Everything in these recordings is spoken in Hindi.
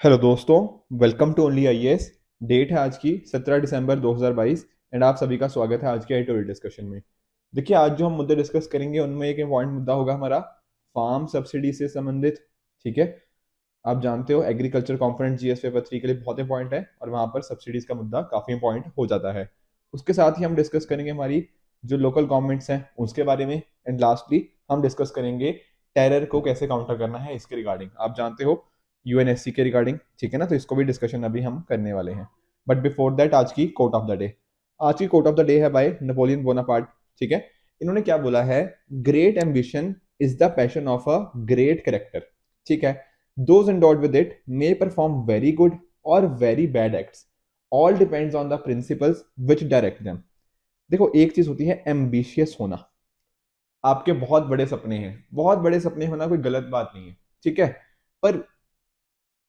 हेलो दोस्तों, welcome to only IAS. Date है आज की 17 दिसंबर 2022 एंड आप सभी का स्वागत है आज के एडिटोरियल डिस्कशन में। देखिए, आज जो हम मुद्दे डिस्कस करेंगे उनमें एक इम्पॉर्टेंट मुद्दा होगा हमारा फार्म सब्सिडी से संबंधित। ठीक है, आप जानते हो एग्रीकल्चर कॉम्पोनेंट जीएस पेपर 3 के लिए बहुत इंपॉर्टेंट है और वहां पर सब्सिडीज का मुद्दा काफी इंपॉर्टेंट हो जाता है। उसके साथ ही हम डिस्कस करेंगे हमारी जो लोकल गवर्नमेंट्स हैं उसके बारे में एंड लास्टली हम डिस्कस करेंगे टेरर को कैसे काउंटर करना है इसके रिगार्डिंग। आप जानते हो यूएनएससी के रिगार्डिंग, ठीक है ना, तो इसको भी डिस्कशन अभी हम करने वाले हैं। बट बिफोर दैट आज की कोट ऑफ द डे। आज की कोट ऑफ द डे है बाय नेपोलियन बोनापार्ट। ठीक है, इन्होंने क्या बोला है? Great ambition is the passion of a great character. ठीक है, those endowed with it may perform very good और very bad acts, all depends on the principles which direct them. देखो, एक चीज होती है एम्बिशियस होना, आपके बहुत बड़े सपने हैं, बहुत बड़े सपने होना कोई गलत बात नहीं है, ठीक है, पर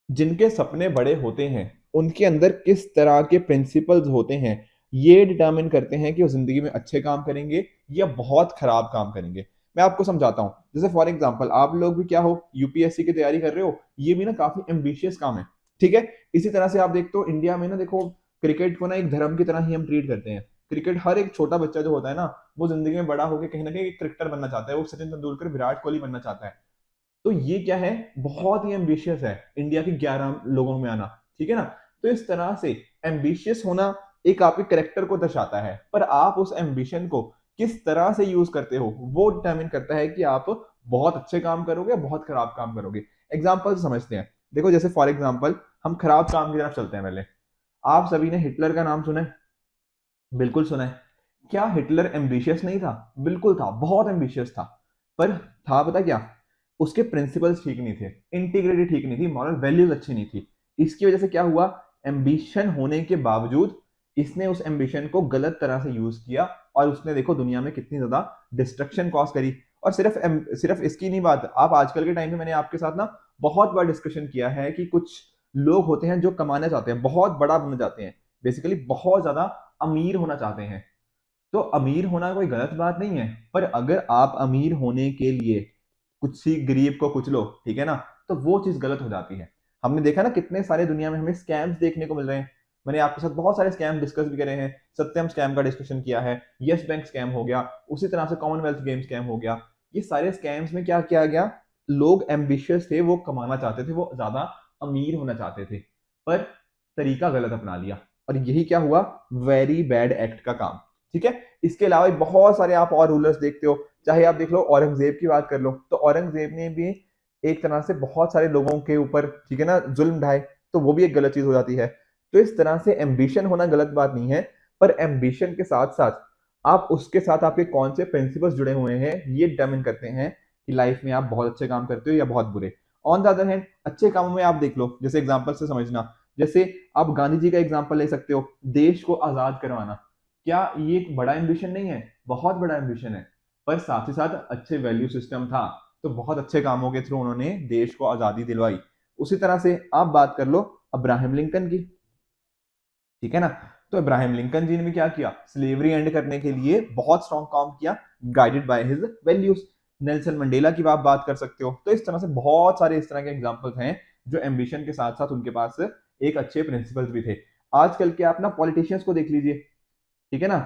जिनके सपने बड़े होते हैं उनके अंदर किस तरह के प्रिंसिपल्स होते हैं ये डिटरमिन करते हैं कि वो जिंदगी में अच्छे काम करेंगे या बहुत खराब काम करेंगे। मैं आपको समझाता हूं। जैसे फॉर एग्जांपल आप लोग भी क्या हो, यूपीएससी की तैयारी कर रहे हो, ये भी ना काफी एम्बिशियस काम है। ठीक है, इसी तरह से आप देखते हो इंडिया में ना, देखो क्रिकेट को ना एक धर्म की तरह ही हम ट्रीट करते हैं। क्रिकेट हर एक छोटा बच्चा जो होता है ना, वो जिंदगी में बड़ा होकर कहीं ना कहीं एक क्रिकेटर बनना चाहता है, वो सचिन तेंदुलकर विराट कोहली बनना चाहता है। तो ये क्या है, बहुत ही एम्बिशियस है इंडिया के 11 लोगों में आना। ठीक है ना, तो इस तरह से एम्बिशियस होना एक आपके करेक्टर को दर्शाता है, पर आप उस एम्बिशन को किस तरह से यूज करते हो वो डिटरमिन करता है कि आप बहुत अच्छे काम करोगे बहुत खराब काम करोगे। एग्जाम्पल समझते हैं। देखो, जैसे फॉर एग्जाम्पल हम खराब काम की तरफ चलते हैं। पहले आप सभी ने हिटलर का नाम सुना है? बिल्कुल सुना है। क्या हिटलर एम्बिशियस नहीं था? बिल्कुल था, बहुत एम्बिशियस था। पर था पता क्या, उसके प्रिंसिपल्स ठीक नहीं थे, इंटीग्रिटी ठीक नहीं थी, मॉरल वैल्यूज अच्छी नहीं थी। इसकी वजह से क्या हुआ, एम्बिशन होने के बावजूद इसने उस एम्बिशन को गलत तरह से यूज किया और उसने देखो दुनिया में कितनी ज्यादा डिस्ट्रक्शन कॉज करी। और सिर्फ इसकी नहीं बात, आप आजकल के टाइम में मैंने आपके साथ ना बहुत बार डिस्कशन किया है कि कुछ लोग होते हैं जो कमाना चाहते हैं, बहुत बड़ा बनना चाहते हैं, बेसिकली बहुत ज्यादा अमीर होना चाहते हैं। तो अमीर होना कोई गलत बात नहीं है, पर अगर आप अमीर होने के लिए कुछ ही गरीब को कुचलो, ठीक है ना, तो वो चीज गलत हो जाती है। हमने देखा ना कितने सारे दुनिया में हमें स्कैम्स देखने को मिल रहे हैं। मैंने आपके साथ बहुत सारे स्कैम डिस्कस भी करे हैं। सत्यम स्कैम का डिस्कशन किया है, यस बैंक स्कैम हो गया, उसी तरह से कॉमनवेल्थ गेम स्कैम हो गया। ये सारे स्कैम्स में क्या किया गया, लोग एम्बिशियस थे, वो कमाना चाहते थे, वो ज्यादा अमीर होना चाहते थे, पर तरीका गलत अपना लिया और यही क्या हुआ, वेरी बैड एक्ट का काम। ठीक है, इसके अलावा भी बहुत सारे आप और रूलर्स देखते हो। चाहे आप देख लो औरंगजेब की बात कर लो, तो औरंगजेब ने भी एक तरह से बहुत सारे लोगों के ऊपर, ठीक है ना, जुल्म ढाए, तो वो भी एक गलत चीज हो जाती है। तो इस तरह से एम्बिशन होना गलत बात नहीं है, पर एम्बिशन के साथ साथ आप उसके साथ आपके कौन से प्रिंसिपल्स जुड़े हुए हैं ये डिटरमिन करते हैं कि लाइफ में आप बहुत अच्छे काम करते हो या बहुत बुरे। ऑन द अदर हैंड अच्छे कामों में आप देख लो, जैसे एग्जाम्पल से समझना, जैसे आप गांधी जी का एग्जाम्पल ले सकते हो, देश को आजाद करवाना। क्या ये एक बड़ा एम्बिशन नहीं है? बहुत बड़ा एम्बिशन है, पर साथ ही साथ अच्छे वैल्यू सिस्टम था, तो बहुत अच्छे कामों के थ्रू उन्होंने देश को आजादी दिलवाई। उसी तरह से आप बात कर लो अब्राहम लिंकन की, ठीक है ना, तो इब्राहिम लिंकन जी ने भी क्या किया, स्लेवरी एंड करने के लिए बहुत स्ट्रॉन्ग काम किया, guided by his values. Nelson Mandela की आप बात कर सकते हो। तो इस तरह से बहुत सारे इस तरह के एग्जांपल्स हैं जो एम्बिशन के साथ साथ उनके पास एक अच्छे प्रिंसिपल्स भी थे। आजकल के आप ना पॉलिटिशियंस को देख लीजिए, ठीक है ना,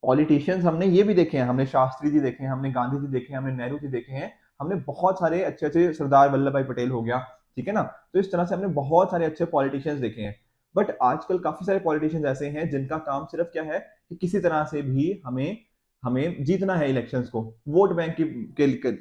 पॉलिटिशियंस हमने ये भी देखे हैं, हमने शास्त्री जी देखे हैं, हमने गांधी जी देखे हैं, हमने नेहरू जी देखे हैं, हमने बहुत सारे अच्छे अच्छे, सरदार वल्लभ भाई पटेल हो गया, ठीक है ना, तो इस तरह से हमने बहुत सारे अच्छे पॉलिटिशियंस देखे हैं। बट आजकल काफी सारे पॉलिटिशियंस ऐसे हैं जिनका काम सिर्फ क्या है कि किसी तरह से भी हमें हमें जीतना है इलेक्शंस को, वोट बैंक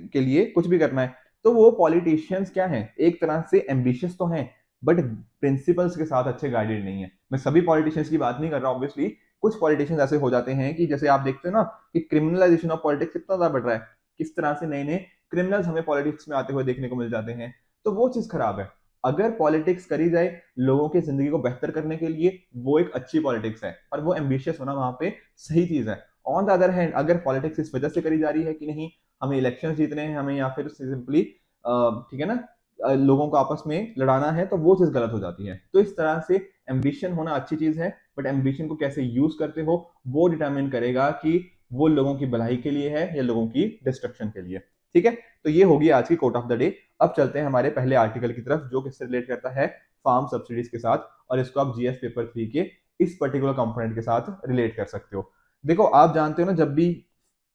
के लिए कुछ भी करना है। तो वो पॉलिटिशियंस क्या है, एक तरह से एम्बिशियस तो हैं, बट प्रिंसिपल्स के साथ अच्छे गाइडेड नहीं है। मैं सभी पॉलिटिशियंस की बात नहीं कर रहा ऑब्वियसली, कुछ पॉलिटिशियंस ऐसे हो जाते हैं कि जैसे आप देखते हो ना कि क्रिमिनलाइजेशन ऑफ पॉलिटिक्स कितना ज्यादा बढ़ रहा है, किस तरह से नए नए क्रिमिनल्स हमें पॉलिटिक्स में आते हुए देखने को मिल जाते हैं। तो वो चीज खराब है। अगर पॉलिटिक्स करी जाए लोगों की जिंदगी को बेहतर करने के लिए, वो एक अच्छी पॉलिटिक्स है और वो एम्बिशियस होना वहां पे सही चीज है। ऑन द अदर हैंड अगर पॉलिटिक्स इस वजह से करी जा रही है कि नहीं हमें इलेक्शन जीतने हैं, हमें या फिर सिंपली, ठीक है ना, लोगों को आपस में लड़ाना है, तो वो चीज गलत हो जाती है। तो इस तरह से एम्बिशन होना अच्छी चीज है, बट एम्बिशन को कैसे यूज करते हो वो डिटरमिन करेगा कि वो लोगों की भलाई के लिए है या लोगों की डिस्ट्रक्शन के लिए। ठीक है, तो ये होगी आज की कोट ऑफ द डे। अब चलते हैं हमारे पहले आर्टिकल की तरफ जो किससे रिलेट करता है, फार्म सब्सिडीज के साथ, और इसको आप जीएस पेपर 3 के इस पर्टिकुलर कंपोनेंट के साथ रिलेट कर सकते हो। देखो आप जानते हो ना, जब भी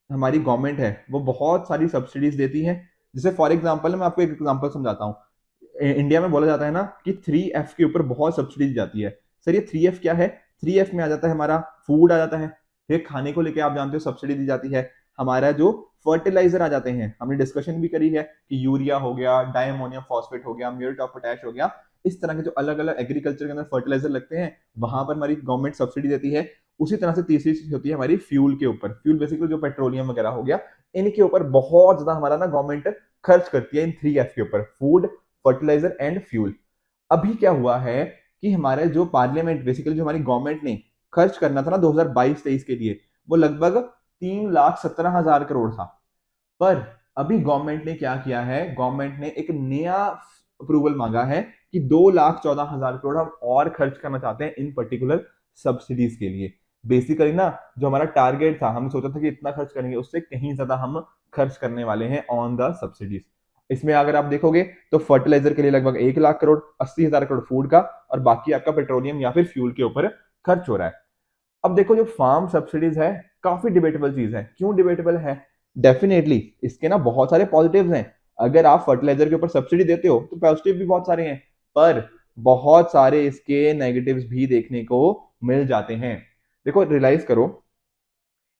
हमारी गवर्नमेंट है वो बहुत सारी सब्सिडीज देती है। जैसे फॉर एग्जांपल मैं आपको एक एग्जांपल समझाता हूँ। इंडिया में बोला जाता है ना कि 3F के ऊपर बहुत सब्सिडी दी जाती है। सर ये 3F क्या है? 3F में आ जाता है हमारा फूड आ जाता है, फिर खाने को लेके आप जानते हो सब्सिडी दी जाती है। हमारा जो फर्टिलाइजर आ जाते हैं, हमने डिस्कशन भी करी है कि यूरिया हो गया, डायमोनियम फॉस्फेट हो गया, म्यूरेट ऑफ पोटैश हो गया, इस तरह के जो अलग अलग एग्रीकल्चर के अंदर फर्टिलाइजर लगते हैं वहां पर हमारी गवर्नमेंट सब्सिडी देती है। उसी तरह से तीसरी चीज होती है हमारी फ्यूल के ऊपर। फ्यूल बेसिकली जो पेट्रोलियम वगैरह हो गया, इनके ऊपर बहुत ज्यादा हमारा ना गवर्नमेंट खर्च करती है इन 3F के ऊपर, फूड, फर्टिलाइजर एंड फ्यूल। अभी क्या हुआ है कि हमारे जो पार्लियामेंट, बेसिकली जो हमारी गवर्नमेंट ने खर्च करना था ना 2022-23 के लिए, वो लगभग 3,17,000 करोड़ था। पर अभी गवर्नमेंट ने क्या किया है, गवर्नमेंट ने एक नया अप्रूवल मांगा है कि 2,14,000 करोड़ हम और खर्च करना चाहते हैं इन पर्टिकुलर सब्सिडीज के लिए। बेसिकली ना जो हमारा टारगेट था, हमने सोचा था कि इतना खर्च करेंगे, उससे कहीं ज्यादा हम खर्च करने वाले हैं ऑन द सब्सिडीज। इसमें अगर आप देखोगे तो फर्टिलाइजर के लिए लगभग 1,00,000 करोड़, 80,000 करोड़ फूड का, और बाकी आपका पेट्रोलियम या फिर फ्यूल के ऊपर खर्च हो रहा है। अब देखो जो फार्म सब्सिडीज है, काफी डिबेटेबल चीज है। क्यों डिबेटेबल है? डेफिनेटली इसके ना बहुत सारे पॉजिटिव्स हैं। अगर आप फर्टिलाइजर के ऊपर सब्सिडी देते हो तो पॉजिटिव भी बहुत सारे हैं, पर बहुत सारे इसके नेगेटिव्स भी देखने को मिल जाते हैं। देखो रियलाइज करो,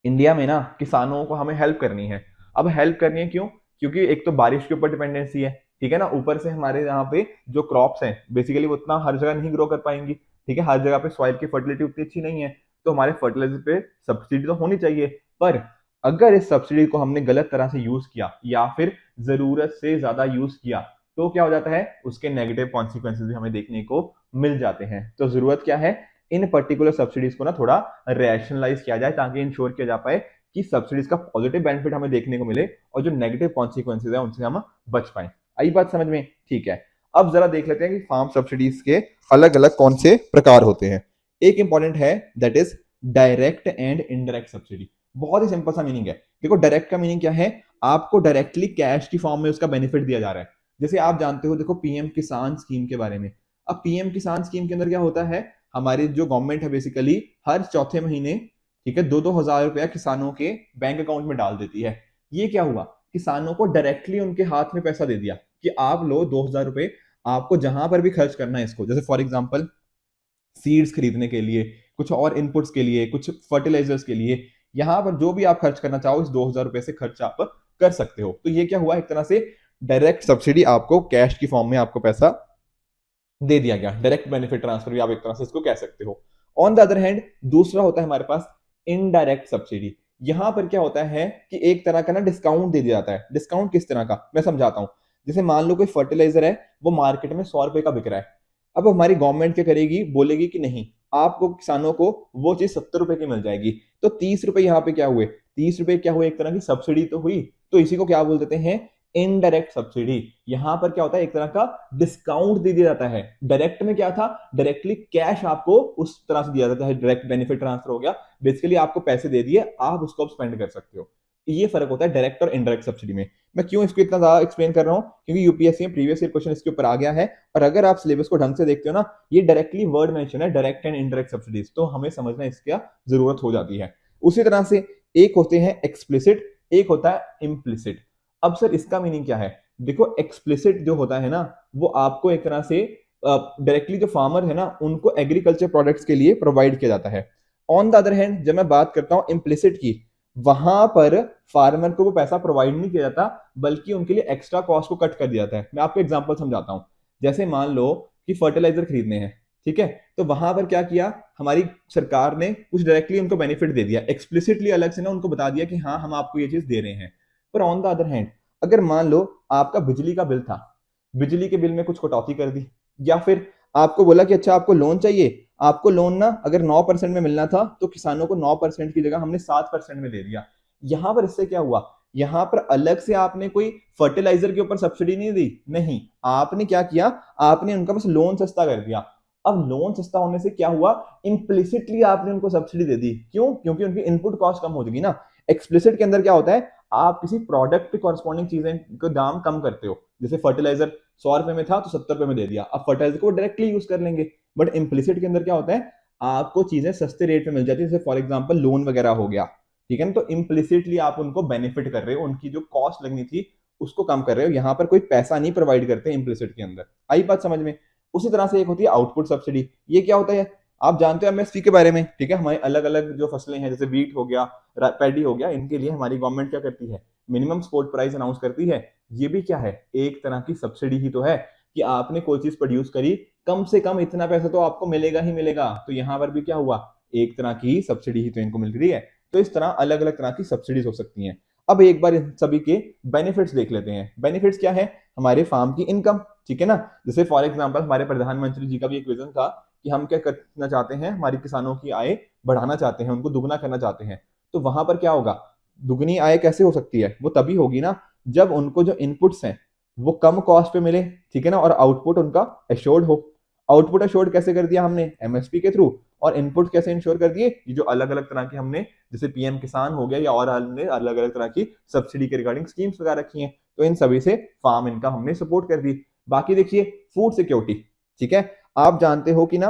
इंडिया में ना किसानों को हमें हेल्प करनी है। अब हेल्प करनी है क्यों? क्योंकि एक तो बारिश के ऊपर डिपेंडेंसी है, ठीक है ना, ऊपर से हमारे यहाँ पे जो क्रॉप्स हैं बेसिकली वो उतना हर जगह नहीं ग्रो कर पाएंगी, ठीक है, हर जगह पे सॉइल की फर्टिलिटी उतनी अच्छी नहीं है, तो हमारे फर्टिलाइजर पे सब्सिडी तो होनी चाहिए। पर अगर इस सब्सिडी को हमने गलत तरह से यूज किया या फिर जरूरत से ज्यादा यूज किया तो क्या हो जाता है, उसके नेगेटिव कॉन्सिक्वेंसेज भी हमें देखने को मिल जाते हैं। तो जरूरत क्या है, इन पर्टिकुलर सब्सिडीज को ना थोड़ा रैशनलाइज किया जाए ताकि इंश्योर किया जा पाए कि सब्सिडीज का पॉजिटिव बेनिफिट हमें देखने को मिले और जो नेगेटिव कॉन्सिक्वेंसेज है उनसे हम बच पाए। आई बात समझ में? ठीक है, अब जरा देख लेते हैं कि फार्म सब्सिडीज के अलग अलग कौन से प्रकार होते हैं। एक इंपॉर्टेंट है that is direct and indirect subsidy. बहुत ही सिंपल सा मीनिंग है। देखो डायरेक्ट का मीनिंग क्या है, आपको डायरेक्टली कैश की फॉर्म में उसका बेनिफिट दिया जा रहा है। जैसे आप जानते हो, देखो पीएम किसान स्कीम के बारे में। अब पीएम किसान स्कीम के अंदर क्या होता है, हमारी जो गवर्नमेंट है बेसिकली हर चौथे महीने, ठीक है, 2-2 हजार रुपया किसानों के बैंक अकाउंट में डाल देती है। ये क्या हुआ, किसानों को डायरेक्टली उनके हाथ में पैसा दे दिया कि आप लो 2,000 रुपए, आपको जहां पर भी खर्च करना है इसको, जैसे फॉर एग्जाम्पल सीड्स खरीदने के लिए, कुछ और इनपुट्स के लिए, कुछ फर्टिलाइजर्स के लिए, यहां पर जो भी आप खर्च करना चाहो इस 2,000 रुपए से खर्च आप कर सकते हो। तो ये क्या हुआ, एक तरह से डायरेक्ट सब्सिडी, आपको कैश की फॉर्म में आपको पैसा दे दिया गया, डायरेक्ट बेनिफिट ट्रांसफर भी आप एक तरह से इसको कह सकते हो। ऑन द अदर हैंड दूसरा होता है हमारे पास इनडायरेक्ट सब्सिडी। यहां पर क्या होता है कि एक तरह का ना डिस्काउंट दे दिया जाता है। डिस्काउंट किस तरह का, मैं समझाता हूं। जैसे मान लो कोई फर्टिलाइजर है, वो मार्केट में 100 रुपए का बिक रहा है। अब हमारी गवर्नमेंट क्या करेगी, बोलेगी कि नहीं, आपको किसानों को वो चीज 70 रुपए की मिल जाएगी। तो 30 रुपए यहाँ पे क्या हुए, 30 रुपए क्या हुए, एक तरह की सब्सिडी तो हुई। तो इसी को क्या बोल देते हैं, इनडायरेक्ट सब्सिडी। यहां पर क्या होता है, एक तरह का डिस्काउंट दे दिया जाता है। डायरेक्ट में क्या था, डायरेक्टली कैश आपको उस तरह से दिया जाता है, डायरेक्ट बेनिफिट ट्रांसफर हो गया, बेसिकली आपको पैसे दे दिए, आप उसको अब स्पेंड कर सकते हो। ये फर्क होता है डायरेक्ट और इनडायरेक्ट सब्सिडी में। मैं क्यों इसको इतना ज्यादा एक्सप्लेन कर रहा हूं, क्योंकि यूपीएससी में प्रीवियस ईयर क्वेश्चन इसके ऊपर आ गया है, और अगर आप सिलेबस को ढंग से देखते हो ना, ये डायरेक्टली वर्ड मेंशन है, डायरेक्ट एंड इनडायरेक्ट सब्सिडीज, तो हमें समझना इसका जरूरत हो जाती है। उसी तरह से एक होते हैं एक्सप्लिसिट, एक होता है इम्प्लिसिट। अब सर इसका मीनिंग क्या है, देखो एक्सप्लिसिट जो होता है ना, वो आपको एक तरह से डायरेक्टली जो फार्मर है ना उनको एग्रीकल्चर प्रोडक्ट्स के लिए प्रोवाइड किया जाता है। ऑन द अदर हैंड जब मैं बात करता हूं इम्प्लिसिट की, वहां पर फार्मर को वो पैसा प्रोवाइड नहीं किया जाता, बल्कि उनके लिए एक्स्ट्रा कॉस्ट को कट कर दिया जाता है। मैं आपको एग्जांपल समझाता हूं। जैसे मान लो कि फर्टिलाइजर खरीदने हैं, ठीक है, तो वहां पर क्या किया, हमारी सरकार ने कुछ डायरेक्टली उनको बेनिफिट दे दिया, एक्सप्लिसिटली अलग से ना उनको बता दिया कि हाँ हम आपको ये चीज दे रहे हैं। पर ऑन द अदर हैंड अगर मान लो आपका बिजली का बिल था, बिजली के बिल में कुछ कटौती कर दी, या फिर आपको बोला कि अच्छा आपको लोन चाहिए, आपको लोन ना अगर 9% में मिलना था तो किसानों को 9% की जगह हमने 7% में दे दिया। यहां पर इससे क्या हुआ, यहां पर अलग से आपने कोई फर्टिलाइजर के ऊपर सब्सिडी नहीं दी, नहीं, आपने क्या किया, आपने उनका बस लोन सस्ता कर दिया। अब लोन सस्ता होने से क्या हुआ, इम्प्लिसिटली आपने उनको सब्सिडी दे दी। क्यों? क्योंकि उनकी इनपुट कॉस्ट कम हो जाएगी ना। एक्सप्लिसिट के अंदर क्या होता है, आप किसी प्रोडक्ट पे कॉरस्पॉन्डिंग चीजें का दाम कम करते हो। जैसे फर्टिलाइजर 100 रुपए में था तो 70 रुपए में दे दिया, अब फर्टिलाइजर को डायरेक्टली यूज कर लेंगे। बट इम्प्लिसिट के अंदर क्या होता है, आपको चीजें सस्ते रेट पे मिल जाती है, जैसे फॉर एग्जाम्पल लोन वगैरह हो गया, ठीक है ना। तो इम्प्लिसिटली आप उनको बेनिफिट कर रहे हो, उनकी जो कॉस्ट लगनी थी उसको कम कर रहे हो। यहाँ पर कोई पैसा नहीं प्रोवाइड करते इम्प्लिसिट के अंदर। आई बात समझ में। उसी तरह से एक होती है आउटपुट सब्सिडी। ये क्या होता है, आप जानते हो एमएसपी के बारे में, ठीक है। हमारी अलग अलग जो फसलें हैं, जैसे वीट हो गया, पैडी हो गया, इनके लिए हमारी गवर्नमेंट क्या करती है, मिनिमम सपोर्ट प्राइस अनाउंस करती है। ये भी क्या है, एक तरह की सब्सिडी ही तो है कि आपने कोई चीज प्रोड्यूस करी, कम से कम इतना पैसा तो आपको मिलेगा ही मिलेगा। तो यहाँ पर भी क्या हुआ, एक तरह की सब्सिडी ही तो इनको मिल रही है। तो इस तरह अलग अलग तरह की सब्सिडीज हो सकती हैं। अब एक बार इन सभी के बेनिफिट्स देख लेते हैं। बेनिफिट्स क्या है, हमारे फार्म की इनकम, ठीक है ना। जैसे फॉर एग्जांपल हमारे प्रधानमंत्री जी का भी एक विजन था कि हम क्या करना चाहते हैं, हमारी किसानों की आय बढ़ाना चाहते हैं, उनको दुगना करना चाहते हैं। तो वहां पर क्या होगा, दुगनी आय कैसे हो सकती है, वो तभी होगी ना जब उनको जो इनपुट्स हैं वो कम कॉस्ट पे मिले, ठीक है ना, और आउटपुट उनका एश्योर्ड हो। आउटपुट एश्योर्ड कैसे कर दिया हमने, एमएसपी के थ्रू। और इनपुट कैसे इंश्योर कर दिए, ये जो अलग अलग तरह की हमने, जैसे पीएम किसान हो गया या और हमने अलग अलग तरह की सब्सिडी के रिगार्डिंग स्कीम्स लगा रखी हैं। तो इन सभी से फार्म इनकम हमने सपोर्ट कर दी। बाकी देखिए फूड सिक्योरिटी, ठीक है। आप जानते हो कि ना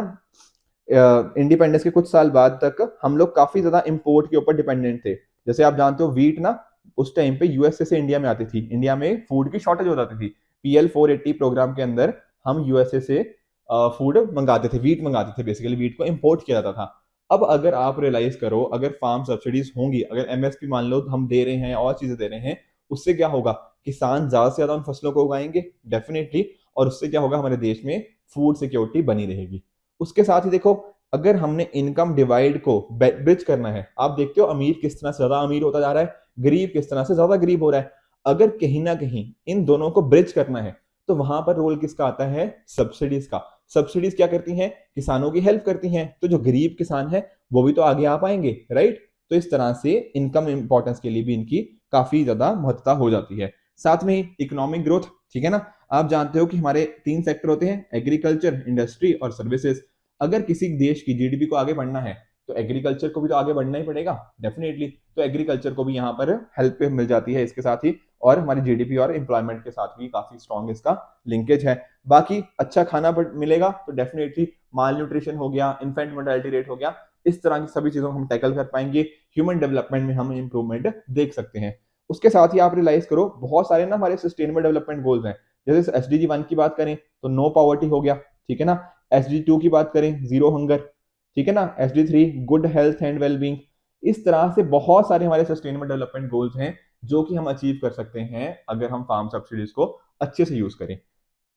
इंडिपेंडेंस के कुछ साल बाद तक हम लोग काफी ज्यादा इंपोर्ट के ऊपर डिपेंडेंट थे। जैसे आप जानते हो वीट ना उस टाइम पे यूएसए से इंडिया में आती थी, इंडिया में फूड की शॉर्टेज हो जाती थी। पीएल 480 प्रोग्राम के अंदर हम यूएसए से फूड मंगाते थे, वीट मंगाते थे, बेसिकली वीट को इंपोर्ट किया जाता था। अब अगर आप रियलाइज करो, अगर फार्म सब्सिडीज होंगी, अगर एमएसपी मान लो हम दे रहे हैं और चीजें दे रहे हैं, उससे क्या होगा, किसान ज्यादा से ज्यादा उन फसलों को उगाएंगे डेफिनेटली, और उससे क्या होगा, हमारे देश में फूड सिक्योरिटी बनी रहेगी। उसके साथ ही देखो, अगर हमने इनकम डिवाइड को ब्रिज करना है, आप देखते हो अमीर किस तरह से ज्यादा अमीर होता जा रहा है, गरीब किस तरह से ज्यादा गरीब हो रहा है। अगर कहीं ना कहीं इन दोनों को ब्रिज करना है तो वहां पर रोल किसका आता है, सब्सिडीज का। सब्सिडीज क्या करती हैं, किसानों की हेल्प करती हैं, तो जो गरीब किसान है वो भी तो आगे आ पाएंगे, राइट। तो इस तरह से इनकम इंपॉर्टेंस के लिए भी इनकी काफी ज्यादा महत्वता हो जाती है। साथ में ही इकोनॉमिक ग्रोथ, ठीक है ना। आप जानते हो कि हमारे 3 सेक्टर होते हैं, एग्रीकल्चर, इंडस्ट्री और सर्विसेज। अगर किसी देश की जीडीपी को आगे बढ़ना है तो एग्रीकल्चर को भी तो आगे बढ़ना ही पड़ेगा डेफिनेटली। तो एग्रीकल्चर को भी यहाँ पर हेल्प मिल जाती है इसके साथ ही, और हमारी जीडीपी और एम्प्लॉयमेंट के साथ भी काफी स्ट्रॉन्ग इसका लिंकेज है। बाकी अच्छा खाना मिलेगा तो डेफिनेटली माल न्यूट्रिशन हो गया, इन्फेंट मोर्टेलिटी रेट हो गया, इस तरह की सभी चीजों को हम टैकल कर पाएंगे। ह्यूमन डेवलपमेंट में हम इंप्रूवमेंट देख सकते हैं। उसके साथ ही आप रियलाइज करो, बहुत सारे ना हमारे सस्टेनेबल डेवलपमेंट गोल्स हैं। जैसे एसडीजी 1 की बात करें तो नो पॉवर्टी हो गया, ठीक है ना। एसडीजी 2 की बात करें, जीरो हंगर, ठीक है ना। SDG 3 good health and wellbeing. इस तरह से बहुत सारे हमारे सस्टेनेबल डेवलपमेंट गोल्स हैं जो कि हम अचीव कर सकते हैं अगर हम फार्म सब्सिडीज को अच्छे से यूज करें।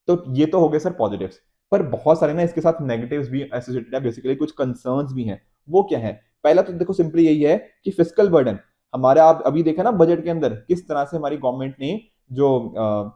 तो ये तो हो गए सर पॉजिटिव्स, पर बहुत सारे ना इसके साथ नेगेटिव्स भी एसोसिएटेड है, बेसिकली कुछ कंसर्न्स भी हैं। वो क्या है, पहला तो देखो सिंपली यही है कि फिस्कल बर्डन हमारा, आप अभी देखा ना बजट के अंदर किस तरह से हमारी गवर्नमेंट ने जो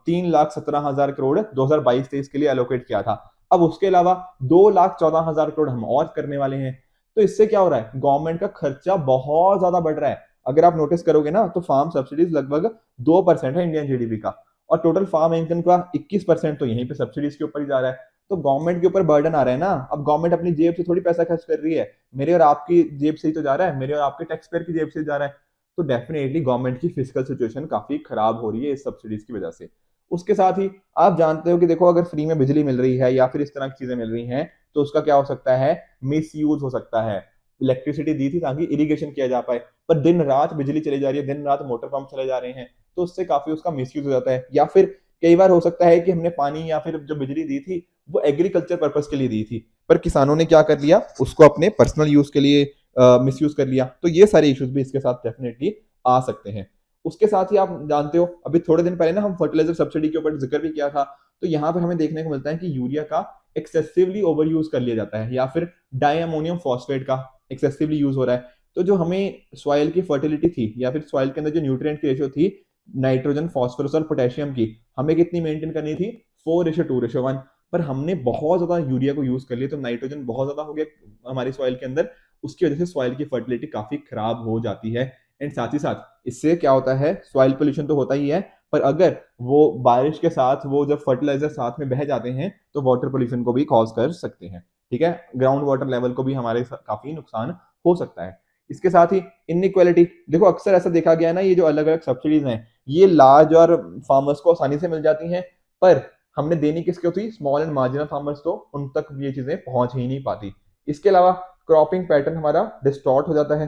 3,17,000 करोड़ 2022-23 के लिए एलोकेट किया था, अब उसके अलावा 2,14,000 करोड़ हम और करने वाले हैं। तो इससे क्या हो रहा है, गवर्नमेंट का खर्चा बहुत ज्यादा बढ़ रहा है। अगर आप नोटिस करोगे ना तो फार्म सब्सिडीज लगभग 2% है इंडियन जीडीपी का, और टोटल फार्म इनकम का 21% तो यहीं पे सब्सिडीज के ऊपर ही जा रहा है। तो गवर्नमेंट के ऊपर बर्डन आ रहा है ना। अब गवर्नमेंट अपनी जेब से थोड़ी पैसा खर्च कर रही है, मेरे और आपकी जेब से ही तो जा रहा है, मेरे और आपके टैक्स पेयर की जेब से जा रहा है। तो डेफिनेटली गवर्नमेंट की फिजिकल सिचुएशन काफी खराब हो रही है इस सब्सिडीज की वजह से। उसके साथ ही आप जानते हो कि देखो, अगर फ्री में बिजली मिल रही है या फिर इस तरह की चीजें मिल रही हैं तो उसका क्या हो सकता है, मिस यूज हो सकता है। इलेक्ट्रिसिटी दी थी ताकि इरिगेशन किया जा पाए, पर दिन रात बिजली चली जा रही है, दिन रात मोटर पंप चले जा रहे हैं, तो उससे काफी उसका मिसयूज हो जाता है। या फिर कई बार हो सकता है कि हमने पानी या फिर जो बिजली दी थी वो एग्रीकल्चर पर्पस के लिए दी थी, पर किसानों ने क्या कर लिया, उसको अपने पर्सनल यूज के लिए मिसयूज कर लिया। तो ये सारे इश्यूज भी इसके साथ डेफिनेटली आ सकते हैं। उसके साथ ही आप जानते हो, अभी थोड़े दिन पहले ना हम फर्टिलाइजर सब्सिडी के ऊपर जिक्र भी किया था, तो यहाँ पर हमें देखने को मिलता है कि यूरिया का एक्सेसिवली ओवर यूज कर लिया जाता है, या फिर डाई अमोनियम फॉस्फेट का एक्सेसिवली यूज हो रहा है। तो जो हमें सॉइल की फर्टिलिटी थी या फिर सॉइल के अंदर जो न्यूट्रिएंट की रेशियो थी, नाइट्रोजन, फास्फोरस और पोटेशियम की, हमें कितनी मेंटेन करनी थी, 4:2:1। पर हमने बहुत ज्यादा यूरिया को यूज कर लिया, तो नाइट्रोजन बहुत ज्यादा हो गया हमारी सॉइल के अंदर, उसकी वजह से सॉइल की फर्टिलिटी काफी खराब हो जाती है। एंड साथ ही साथ इससे क्या होता है, सॉइल पोल्यूशन तो होता ही है, पर अगर वो बारिश के साथ वो जब फर्टिलाइजर साथ में बह जाते हैं तो वाटर पोल्यूशन को भी कॉज कर सकते हैं, ठीक है। ग्राउंड वाटर लेवल को भी हमारे काफी नुकसान हो सकता है। इसके साथ ही इनइक्वालिटी, देखो अक्सर ऐसा देखा गया है ना, ये जो अलग अलग सब्सिडीज हैं ये लार्ज और फार्मर्स को आसानी से मिल जाती हैं, पर हमने देनी किसकी होती, स्मॉल एंड मार्जिनल फार्मर्स, तो उन तक ये चीजें पहुंच ही नहीं पाती। इसके अलावा क्रॉपिंग पैटर्न हमारा डिस्टॉर्ट हो जाता है,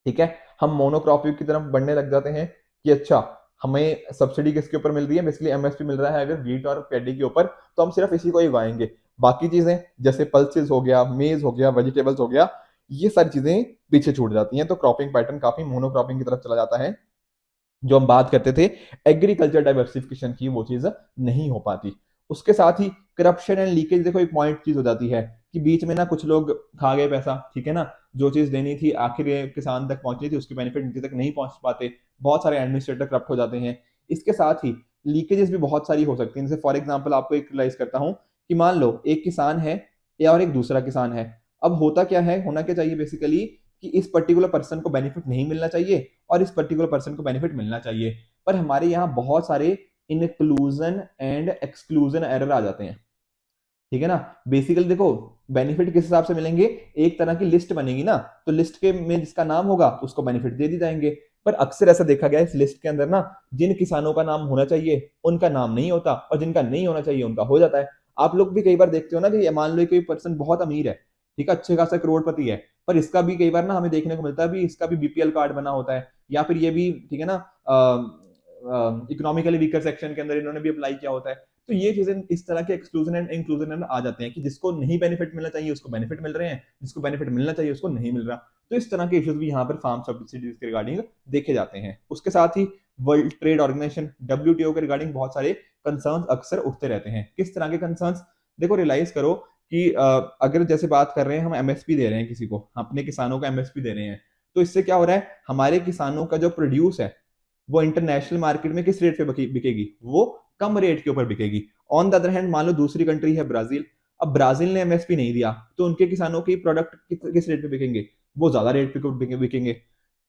ठीक है, हम मोनोक्रॉपिंग की तरफ बढ़ने लग जाते हैं कि अच्छा हमें सब्सिडी किसके ऊपर मिल रही है, बेसिकली एमएसपी मिल रहा है अगर वीट और पैडी के ऊपर, तो हम सिर्फ इसी को ही उगाएंगे, बाकी चीजें जैसे पल्सेस हो गया, मेज हो गया, वेजिटेबल्स हो गया, ये सारी चीजें पीछे छूट जाती हैं। तो क्रॉपिंग पैटर्न काफी मोनोक्रॉपिंग की तरफ चला जाता है। जो हम बात करते थे एग्रीकल्चर डाइवर्सिफिकेशन की, वो चीज नहीं हो पाती। उसके साथ ही करप्शन एंड लीकेज, देखो एक पॉइंट चीज हो जाती है कि बीच में ना कुछ लोग खा गए पैसा, ठीक है ना, जो चीज देनी थी आखिर ये किसान तक पहुंचनी थी उसकी बेनिफिट नीचे तक नहीं पहुंच पाते, बहुत सारे एडमिनिस्ट्रेटर करप्ट हो जाते हैं। इसके साथ ही लीकेजेस भी बहुत सारी हो सकती हैं, जैसे फॉर एग्जाम्पल आपको एक रियलाइज करता हूँ कि मान लो एक किसान है या और एक दूसरा किसान है, अब होता क्या है, होना क्या चाहिए बेसिकली कि इस पर्टिकुलर पर्सन को बेनिफिट नहीं मिलना चाहिए और इस पर्टिकुलर पर्सन को बेनिफिट मिलना चाहिए, पर हमारे यहाँ बहुत सारे इंक्लूजन एंड एक्सक्लूजन एरर आ जाते हैं, ठीक है ना। बेसिकली देखो बेनिफिट किस हिसाब से मिलेंगे, एक तरह की लिस्ट बनेगी ना, तो लिस्ट के में जिसका नाम होगा उसको बेनिफिट दे दी जाएंगे, पर अक्सर ऐसा देखा गया है इस लिस्ट के अंदर ना जिन किसानों का नाम होना चाहिए उनका नाम नहीं होता और जिनका नहीं होना चाहिए उनका हो जाता है। आप लोग भी कई बार देखते हो ना कि मान लो कोई पर्सन बहुत अमीर है, ठीक है, अच्छे खासा करोड़पति है, पर इसका भी कई बार ना हमें देखने को मिलता है भी इसका भी बीपीएल कार्ड बना होता है, या फिर ये भी, ठीक है ना, इकोनॉमिकली वीकर सेक्शन के अंदर इन्होंने भी अप्लाई किया होता है। तो ये चीजें इस तरह के एक्सक्लूजन एंड इंक्लूजन में आ जाते हैं कि जिसको नहीं बेनिफिट मिलना चाहिए उसको बेनिफिट मिल रहे हैं, जिसको बेनिफिट मिलना चाहिए उसको नहीं मिल रहा। तो इस तरह के इश्यूज भी यहाँ पर फार्म सब्सिडीज के रिगार्डिंग देखे जाते हैं। उसके साथ ही वर्ल्ड ट्रेड ऑर्गेनाइजेशन डब्ल्यूटीओ के रिगार्डिंग बहुत सारे कंसर्न्स अक्सर उठते रहते हैं। किस तरह के कंसर्न्स, देखो रियलाइज करो कि अगर जैसे बात कर रहे हैं हम एमएसपी दे रहे हैं किसी को, अपने किसानों को एमएसपी दे रहे हैं, तो इससे क्या हो रहा है, हमारे किसानों का जो प्रोड्यूस है वो इंटरनेशनल मार्केट में किस रेट पे बिकेगी, वो कम रेट के ऊपर बिकेगी। ऑन द अदर हैंड मान लो दूसरी कंट्री है ब्राजील, अब ब्राजील ने एमएसपी नहीं दिया तो उनके किसानों के प्रोडक्ट किस रेट पे बिकेंगे, वो ज्यादा रेट पे बिकेंगे।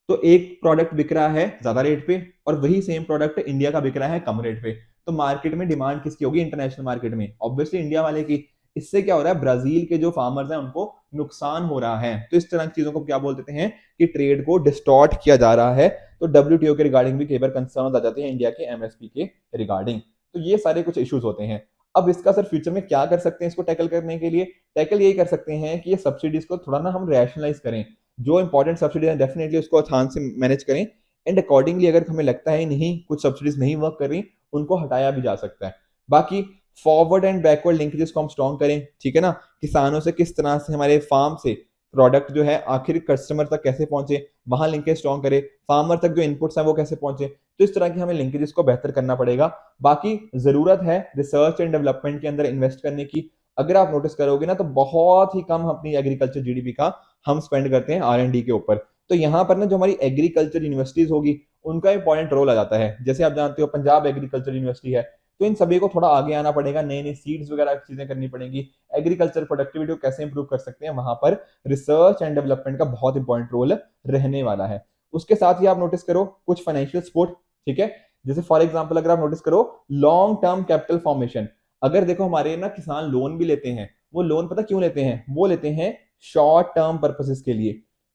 तो एक प्रोडक्ट बिक रहा है ज्यादा रेट पे और वही सेम प्रोडक्ट इंडिया का बिक रहा है कम रेट पे, तो मार्केट में डिमांड किसकी होगी, इंटरनेशनल मार्केट में ऑब्वियसली इंडिया वाले की। इससे क्या हो रहा है, ब्राजील के जो फार्मर्स हैं उनको नुकसान हो रहा है। तो इस तरह की चीजों को क्या बोल देते हैं कि ट्रेड को डिस्टॉर्ट किया जा रहा है। तो डब्ल्यूटीओ के रिगार्डिंग भी कई बार कंसर्न आ जाते हैं इंडिया के एमएसपी के रिगार्डिंग। तो ये सारे कुछ इश्यूज होते हैं। अब इसका सर फ्यूचर में क्या कर सकते हैं, इसको टैकल करने के लिए टैकल यही कर सकते हैं कि ये सब्सिडीज को थोड़ा ना हम रैशनलाइज करें, जो इंपॉर्टेंट सब्सिडीज है डेफिनेटली उसको आसान से मैनेज करें, एंड अकॉर्डिंगली अगर हमें लगता है नहीं कुछ सब्सिडीज नहीं वर्क कर रही उनको हटाया भी जा सकता है। बाकी फॉरवर्ड एंड बैकवर्ड लिंकेजेस को हम स्ट्रॉन्ग करें, ठीक है ना, किसानों से किस तरह से हमारे फार्म से प्रोडक्ट जो है आखिर कस्टमर तक कैसे पहुंचे, वहां लिंकेज स्ट्रॉन्ग करें, फार्मर तक जो इनपुट्स हैं वो कैसे पहुंचे, तो इस तरह की हमें लिंकेजेस को बेहतर करना पड़ेगा। बाकी जरूरत है रिसर्च एंड डेवलपमेंट के अंदर इन्वेस्ट करने की। अगर आप नोटिस करोगे ना तो बहुत ही कम अपनी एग्रीकल्चर जीडीपी का हम स्पेंड करते हैं आर&डी के ऊपर। तो यहाँ पर ना जो हमारी एग्रीकल्चर यूनिवर्सिटीज होगी उनका इंपॉर्टेंट रोल आ जाता है। जैसे आप जानते हो पंजाब एग्रीकल्चर यूनिवर्सिटी है, तो इन सभी को थोड़ा आगे आना पड़ेगा, नई नई सीड्स वगैरह चीजें करनी पड़ेगी, एग्रीकल्चर प्रोडक्टिविटी को कैसे इंप्रूव कर सकते हैं, वहां पर रिसर्च एंड डेवलपमेंट का बहुत इंपॉर्टेंट रोल रहने वाला है। उसके साथ ही आप नोटिस करो कुछ फाइनेंशियल सपोर्ट, ठीक है, जैसे फॉर एग्जांपल अगर आप नोटिस करो लॉन्ग टर्म कैपिटल फॉर्मेशन, अगर देखो हमारे ना किसान लोन भी लेते हैं, वो लोन पता क्यों लेते हैं, वो लेते हैं शॉर्ट टर्म पर्पसेस के लिए,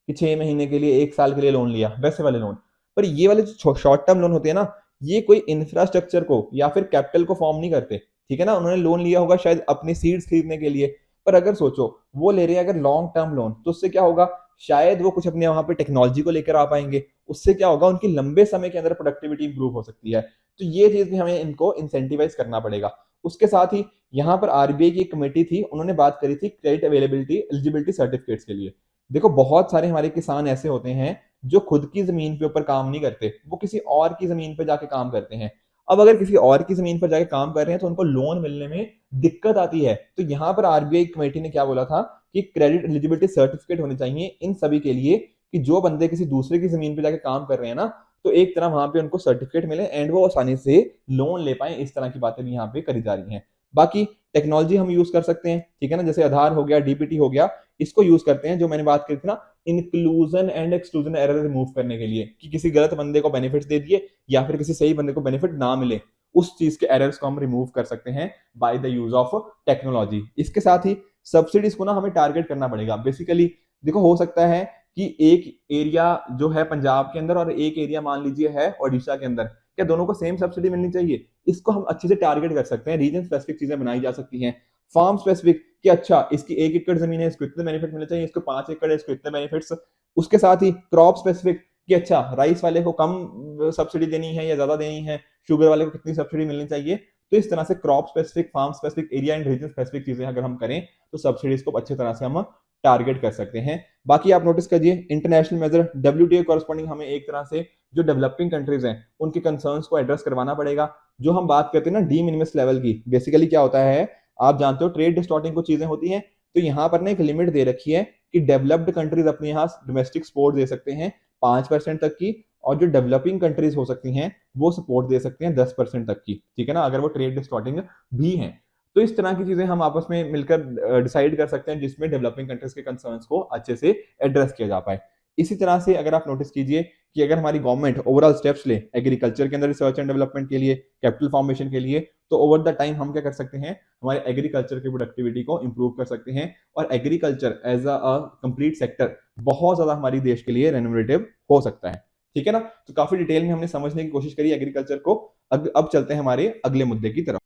कि 6 महीने के लिए 1 साल के लिए लोन लिया, वैसे वाले लोन। पर ये वाले जो शॉर्ट टर्म लोन होते हैं ना, ये कोई इंफ्रास्ट्रक्चर को या फिर कैपिटल को फॉर्म नहीं करते, ठीक है ना, उन्होंने लोन लिया होगा शायद अपनी सीड्स खरीदने के लिए, पर अगर सोचो वो ले रहे हैं अगर लॉन्ग टर्म लोन, तो उससे क्या होगा, शायद वो कुछ अपने वहां पे टेक्नोलॉजी को लेकर आ पाएंगे, उससे क्या होगा उनकी लंबे समय के अंदर प्रोडक्टिविटी इंप्रूव हो सकती है। तो ये चीज भी हमें इनको इंसेंटिवाइज करना पड़ेगा। उसके साथ ही यहाँ पर आरबीआई की एक कमेटी थी, उन्होंने बात करी थी क्रेडिट अवेलेबिलिटी एलिजिबिलिटी सर्टिफिकेट्स के लिए। देखो बहुत सारे हमारे किसान ऐसे होते हैं जो खुद की जमीन के ऊपर काम नहीं करते, वो किसी और की जमीन पर जाके काम करते हैं। अब अगर किसी और की जमीन पर जाके काम कर रहे हैं तो उनको लोन मिलने में दिक्कत आती है। तो यहाँ पर आरबीआई कमेटी ने क्या बोला था कि क्रेडिट एलिजिबिलिटी सर्टिफिकेट होने चाहिए इन सभी के लिए, कि जो बंदे किसी दूसरे की जमीन पे जाके काम कर रहे हैं ना, तो एक तरह वहां पे उनको सर्टिफिकेट मिले एंड वो आसानी से लोन ले पाए। इस तरह की बातें भी यहाँ पे करी जा रही हैं। बाकी टेक्नोलॉजी हम यूज कर सकते हैं, ठीक है ना, जैसे आधार हो गया, डीबीटी हो गया, इसको यूज करते हैं जो मैंने बात करी थी ना, inclusion and exclusion error remove करने के लिए, कि किसी गलत बंदे को बेनिफिट दे दिए या फिर किसी सही बंदे को बेनिफिट ना मिले, उस चीज के एरर्स को हम रिमूव कर सकते हैं by the use of technology. इसके साथ ही सब्सिडीज को ना हमें टारगेट करना पड़ेगा। बेसिकली देखो हो सकता है कि एक एरिया जो है पंजाब के अंदर और एक एरिया मान लीजिए है ओडिशा के अंदर, क्या दोनों को सेम सब्सिडी मिलनी चाहिए? इसको हम अच्छे से टारगेट कर सकते हैं, रीजन स्पेसिफिक चीजें बनाई जा सकती हैं, फार्म स्पेसिफिक कि अच्छा इसकी 1 एकड़ जमीन है, इसको इतने बेनिफिट मिलने चाहिए, इसको 5 एकड़ है, इसको इतने बेनिफिट्स। उसके साथ ही क्रॉप स्पेसिफिक कि अच्छा राइस वाले को कम सब्सिडी देनी है या ज्यादा देनी है, शुगर वाले को कितनी सब्सिडी मिलनी चाहिए। तो इस तरह से crop specific, farm specific, area and region specific चीजें अगर हम करें तो सब्सिडीज को अच्छी तरह से हम टारगेट कर सकते हैं। बाकी आप नोटिस करिए इंटरनेशनल मेजर WTO कॉरस्पॉन्डिंग हमें एक तरह से जो डेवलपिंग कंट्रीज हैं उनके कंसर्न्स को एड्रेस करवाना पड़ेगा। जो हम बात करते हैं ना डी मिनिमस लेवल की, बेसिकली क्या होता है, आप जानते हो ट्रेड डिस्टॉर्टिंग कुछ चीजें होती हैं, तो यहाँ पर ना एक लिमिट दे रखी है कि डेवलप्ड कंट्रीज अपने यहाँ डोमेस्टिक सपोर्ट दे सकते हैं 5% तक की, और जो डेवलपिंग कंट्रीज हो सकती हैं वो सपोर्ट दे सकते हैं 10% तक की, ठीक है ना, अगर वो ट्रेड डिस्टॉर्टिंग भी हैं। तो इस तरह की चीजें हम आपस में मिलकर डिसाइड कर सकते हैं जिसमें डेवलपिंग कंट्रीज के कंसर्न्स को अच्छे से एड्रेस किया जा पाए। इसी तरह से अगर आप नोटिस कीजिए कि अगर हमारी गवर्नमेंट ओवरऑल स्टेप्स ले एग्रीकल्चर के अंदर रिसर्च एंड डेवलपमेंट के लिए, कैपिटल फॉर्मेशन के लिए, तो ओवर द टाइम हम क्या कर सकते हैं, हमारे एग्रीकल्चर की प्रोडक्टिविटी को इंप्रूव कर सकते हैं, और agriculture as a complete sector बहुत ज्यादा हमारी देश के लिए रेन्यूमरेटिव हो सकता है। ठीक है ना, तो काफी डिटेल में हमने समझने की कोशिश करी एग्रीकल्चर को। अब चलते हैं हमारे अगले मुद्दे की तरफ।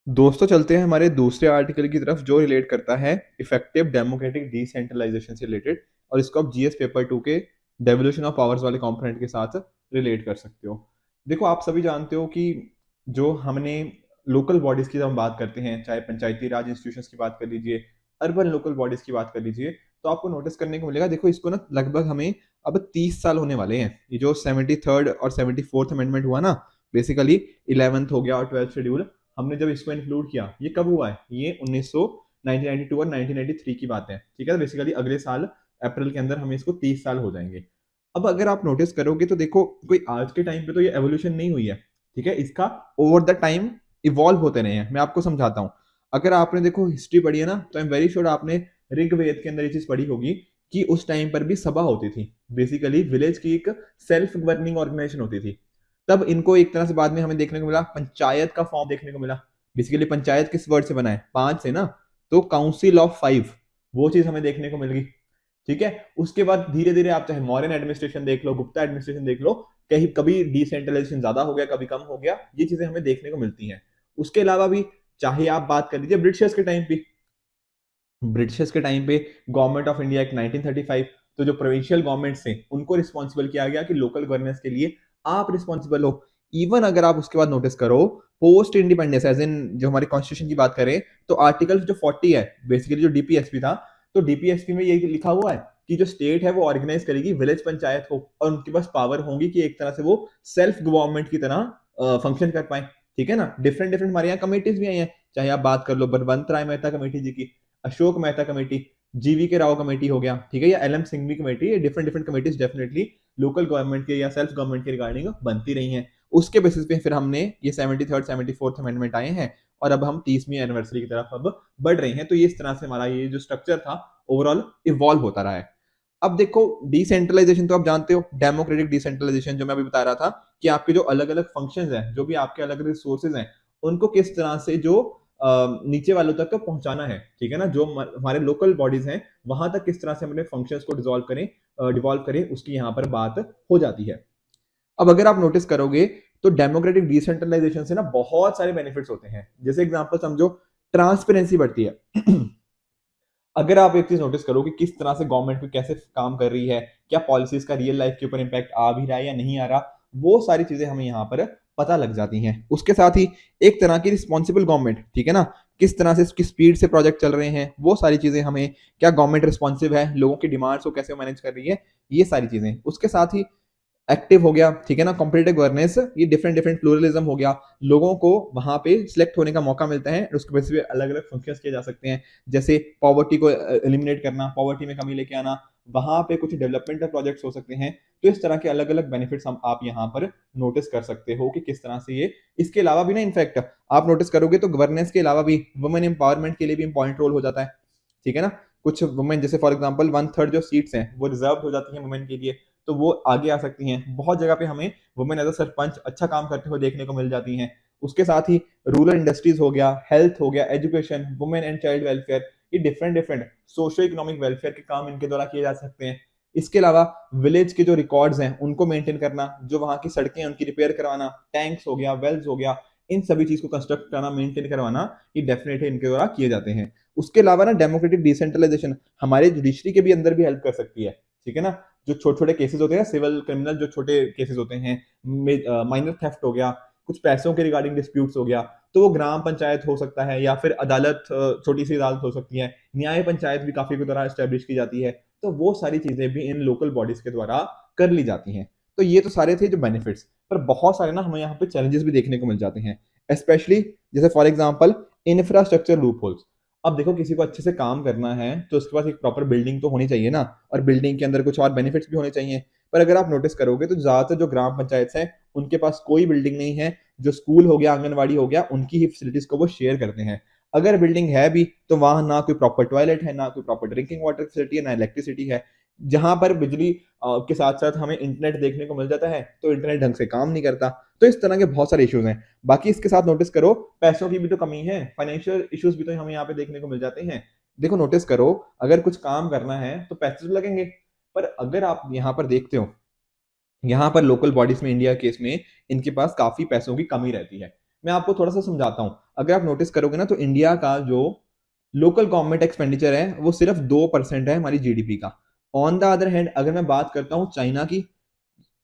दोस्तों चलते हैं हमारे दूसरे आर्टिकल की तरफ जो रिलेट करता है इफेक्टिव डेमोक्रेटिक डिसेंट्रलाइजेशन से रिलेटेड, और इसको आप जीएस पेपर 2 के डेवोल्यूशन ऑफ पावर्स वाले कंपोनेंट के साथ रिलेट कर सकते हो। देखो आप सभी जानते हो कि जो हमने लोकल बॉडीज की जब हम बात करते हैं, चाहे पंचायती राज इंस्टीट्यूशंस की बात कर लीजिए, अर्बन लोकल बॉडीज की बात कर लीजिए, तो आपको नोटिस करने को मिलेगा, देखो इसको ना लगभग हमें अब 30 साल होने वाले हैं। ये जो 73rd और 74th अमेंडमेंट हुआ ना, बेसिकली 11th हो गया और 12th शेड्यूल, हमने जब इसको इंक्लूड किया, ये कब हुआ है, ये 1992 और 1993 की बात है। ठीक है, बेसिकली अगले साल अप्रैल के अंदर हमें इसको 30 साल हो जाएंगे। अब अगर आप नोटिस करोगे तो देखो कोई आज के टाइम पे तो ये एवोल्यूशन नहीं हुई है, ठीक है, इसका ओवर द टाइम इवॉल्व होते रहे हैं। मैं आपको समझाता हूँ, अगर आपने देखो हिस्ट्री पढ़ी है ना, तो आई एम वेरी श्योर आपने ऋग्वेद के अंदर ये चीज पढ़ी होगी कि उस टाइम पर भी सभा होती थी, बेसिकली विलेज की एक सेल्फ गवर्निंग ऑर्गेनाइजेशन होती थी। तब इनको एक तरह से बाद में हमें देखने को मिला पंचायत का फॉर्म देखने को मिला। बेसिकली पंचायत किस वर्ड से बना है, 5 से ना, तो काउंसिल ऑफ 5, वो चीज हमें देखने को मिल गई। ठीक है, उसके बाद धीरे धीरे आप चाहे मॉडर्न एडमिनिस्ट्रेशन देख लो, गुप्ता एडमिनिस्ट्रेशन देख लो, कहीं कभी डिसेंट्रलाइजेशन ज्यादा हो गया, कभी कम हो गया, ये चीजें हमें देखने को मिलती हैं। उसके अलावा भी चाहे आप बात कर लीजिए ब्रिटिशर्स के टाइम पे, गवर्नमेंट ऑफ इंडिया एक्ट 1935, तो जो प्रोविंशियल गवर्नमेंट्स थे उनको रिस्पॉन्सिबल किया गया कि लोकल गवर्नेंस के लिए आप रिस्पॉन्सिबल हो। इवन अगर आप उसके बाद नोटिस करो पोस्ट इंडिपेंडेंस एज इन जो हमारे कॉन्स्टिट्यूशन की बात करें, तो आर्टिकल जो 40 है, बेसिकली जो डीपीएसपी था, तो डीपीएसपी में ये लिखा हुआ है कि जो स्टेट है वो ऑर्गेनाइज करेगी विलेज पंचायत को, और उनके पास पावर होंगी कि एक तरह से वो सेल्फ गवर्नमेंट की तरह फंक्शन कर पाए। ठीक है ना, डिफरेंट डिफरेंट हमारे यहाँ कमेटीज भी आई हैं, चाहे आप बात कर लो बलवंत राय मेहता कमेटी जी की, अशोक मेहता कमेटी, जीवी के राव कमेटी हो गया, ठीक है, या एलएम सिंघवी कमेटी, ये different different committees definitely local government के या सेल्फ गवर्नमेंट के रिगार्डिंग बनती रही हैं। उसके बेसिस पे फिर हमने ये 73rd 74th अमेंडमेंट आए हैं, और अब हम 30वीं एनिवर्सरी की तरफ अब बढ़ रहे हैं। तो ये इस तरह से हमारा ये जो स्ट्रक्चर था ओवरऑल इवॉल्व होता रहा है। अब देखो डिसेंट्रलाइजेशन तो आप जानते हो, डेमोक्रेटिक डिसेंट्रलाइजेशन जो मैं अभी बता रहा था कि आपके जो अलग अलग फंक्शंस हैं, जो भी आपके अलग अलग रिसोर्सेज हैं, उनको किस तरह से जो नीचे वालों तक पहुंचाना है, ठीक है ना, जो हमारे लोकल बॉडीज हैं वहां तक किस तरह से अपने फंक्शंस को डिवॉल्व करें, उसकी यहाँ पर बात हो जाती है। अब अगर आप नोटिस करोगे तो डेमोक्रेटिक डिसेंट्रलाइजेशन से ना बहुत सारे बेनिफिट्स होते हैं। जैसे एग्जांपल समझो, ट्रांसपेरेंसी बढ़ती है। अगर आप एक चीज नोटिस करो कि किस तरह से गवर्नमेंट को कैसे काम कर रही है, क्या पॉलिसीज का रियल लाइफ के ऊपर इंपैक्ट आ भी रहा है या नहीं आ रहा, वो सारी चीजें हमें यहाँ पर पता लग जाती हैं। उसके साथ ही एक तरह की रिस्पॉन्सिबल गवर्नमेंट, ठीक है ना, किस तरह से किस स्पीड से प्रोजेक्ट चल रहे हैं, वो सारी चीजें हमें, क्या गवर्नमेंट रिस्पॉन्सिव है, लोगों की डिमांड्स को कैसे मैनेज कर रही है, ये सारी चीजें। उसके साथ ही एक्टिव हो गया, ठीक है ना, कॉम्पिटिटिव गवर्नेंस, ये डिफरेंट डिफरेंट प्लूरलिज्म हो गया, लोगों को वहां पे सिलेक्ट होने का मौका मिलता है, उसके बेसिस पे अलग अलग फंक्शंस किए जा सकते हैं, जैसे पॉवर्टी को एलिमिनेट करना, पॉवर्टी में कमी लेके आना, वहां पे कुछ डेवलपमेंटल प्रोजेक्ट्स हो सकते हैं। तो इस तरह के अलग अलग बेनिफिट्स हम आप यहाँ पर नोटिस कर सकते हो कि किस तरह से ये, इसके अलावा भी ना इनफैक्ट आप नोटिस करोगे तो गवर्नेंस के अलावा भी वुमेन एम्पावरमेंट के लिए भी इंपॉर्टेंट रोल हो जाता है। ठीक है ना, कुछ वुमेन जैसे फॉर एग्जाम्पल 1/3 जो सीट्स हैं वो रिजर्व हो जाती हैं वुमेन के लिए, तो वो आगे आ सकती हैं। बहुत जगह पे हमें वुमेन एज अ सरपंच अच्छा काम करते हुए देखने को मिल जाती हैं। उसके साथ ही रूरल इंडस्ट्रीज हो गया, हेल्थ हो गया, education, women and child welfare, ये different different socio economic welfare के काम इनके द्वारा किए जा सकते हैं। इसके अलावा विलेज के जो रिकॉर्ड्स हैं उनको मेंटेन करना, जो वहां की सड़कें हैं उनकी रिपेयर करवाना, टैंक्स हो गया, वेल्स हो गया, इन सभी चीज को कंस्ट्रक्ट करना, मेंटेन करवाना, ये डेफिनेटली इनके द्वारा किए जाते हैं। उसके अलावा ना डेमोक्रेटिक डिसेंट्रलाइजेशन हमारे जुडिशरी के भी अंदर भी हेल्प कर सकती है, ठीक है ना। जो छोटे छोटे केसेस होते हैं, सिविल क्रिमिनल जो छोटे केसेस होते हैं, माइनर थेफ्ट हो गया, कुछ पैसों के रिगार्डिंग डिस्प्यूट्स हो गया, तो वो ग्राम पंचायत हो सकता है या फिर अदालत, छोटी सी अदालत हो सकती है, न्याय पंचायत भी काफी के द्वारा एस्टेब्लिश की जाती है। तो वो सारी चीजें भी इन लोकल बॉडीज के द्वारा कर ली जाती हैं। तो ये तो सारे थे जो बेनिफिट्स, पर बहुत सारे ना हमें यहाँ पे चैलेंजेस भी देखने को मिल जाते हैं, स्पेशली जैसे for example infrastructure loop holes. अब देखो किसी को अच्छे से काम करना है तो उसके पास एक प्रॉपर बिल्डिंग तो होनी चाहिए ना, और बिल्डिंग के अंदर कुछ और बेनिफिट्स भी होने चाहिए। पर अगर आप नोटिस करोगे तो ज्यादातर जो ग्राम पंचायत है उनके पास कोई बिल्डिंग नहीं है। जो स्कूल हो गया, आंगनवाड़ी हो गया, उनकी ही फैसिलिटीज को वो शेयर करते हैं। अगर बिल्डिंग है भी तो वहां ना कोई प्रॉपर टॉयलेट है, ना कोई प्रॉपर ड्रिंकिंग वाटर फैसिलिटी है, ना इलेक्ट्रिसिटी है। जहां पर बिजली के साथ साथ हमें इंटरनेट देखने को मिल जाता है तो इंटरनेट ढंग से काम नहीं करता। तो इस तरह के बहुत सारे इश्यूज हैं। बाकी इसके साथ नोटिस करो पैसों की भी तो कमी है, फाइनेंशियल इश्यूज भी तो हमें यहाँ पे देखने को मिल जाते हैं। देखो नोटिस करो, अगर कुछ काम करना है तो पैसे तो लगेंगे, पर अगर आप यहाँ पर देखते हो, यहाँ पर लोकल बॉडीज में इंडिया केस में इनके पास काफी पैसों की कमी रहती है। मैं आपको थोड़ा सा समझाता हूँ। अगर आप नोटिस करोगे ना तो इंडिया का जो लोकल गवर्नमेंट एक्सपेंडिचर है वो सिर्फ 2% है हमारी जीडीपी का। ऑन द अदर हैंड अगर मैं बात करता हूँ चाइना की,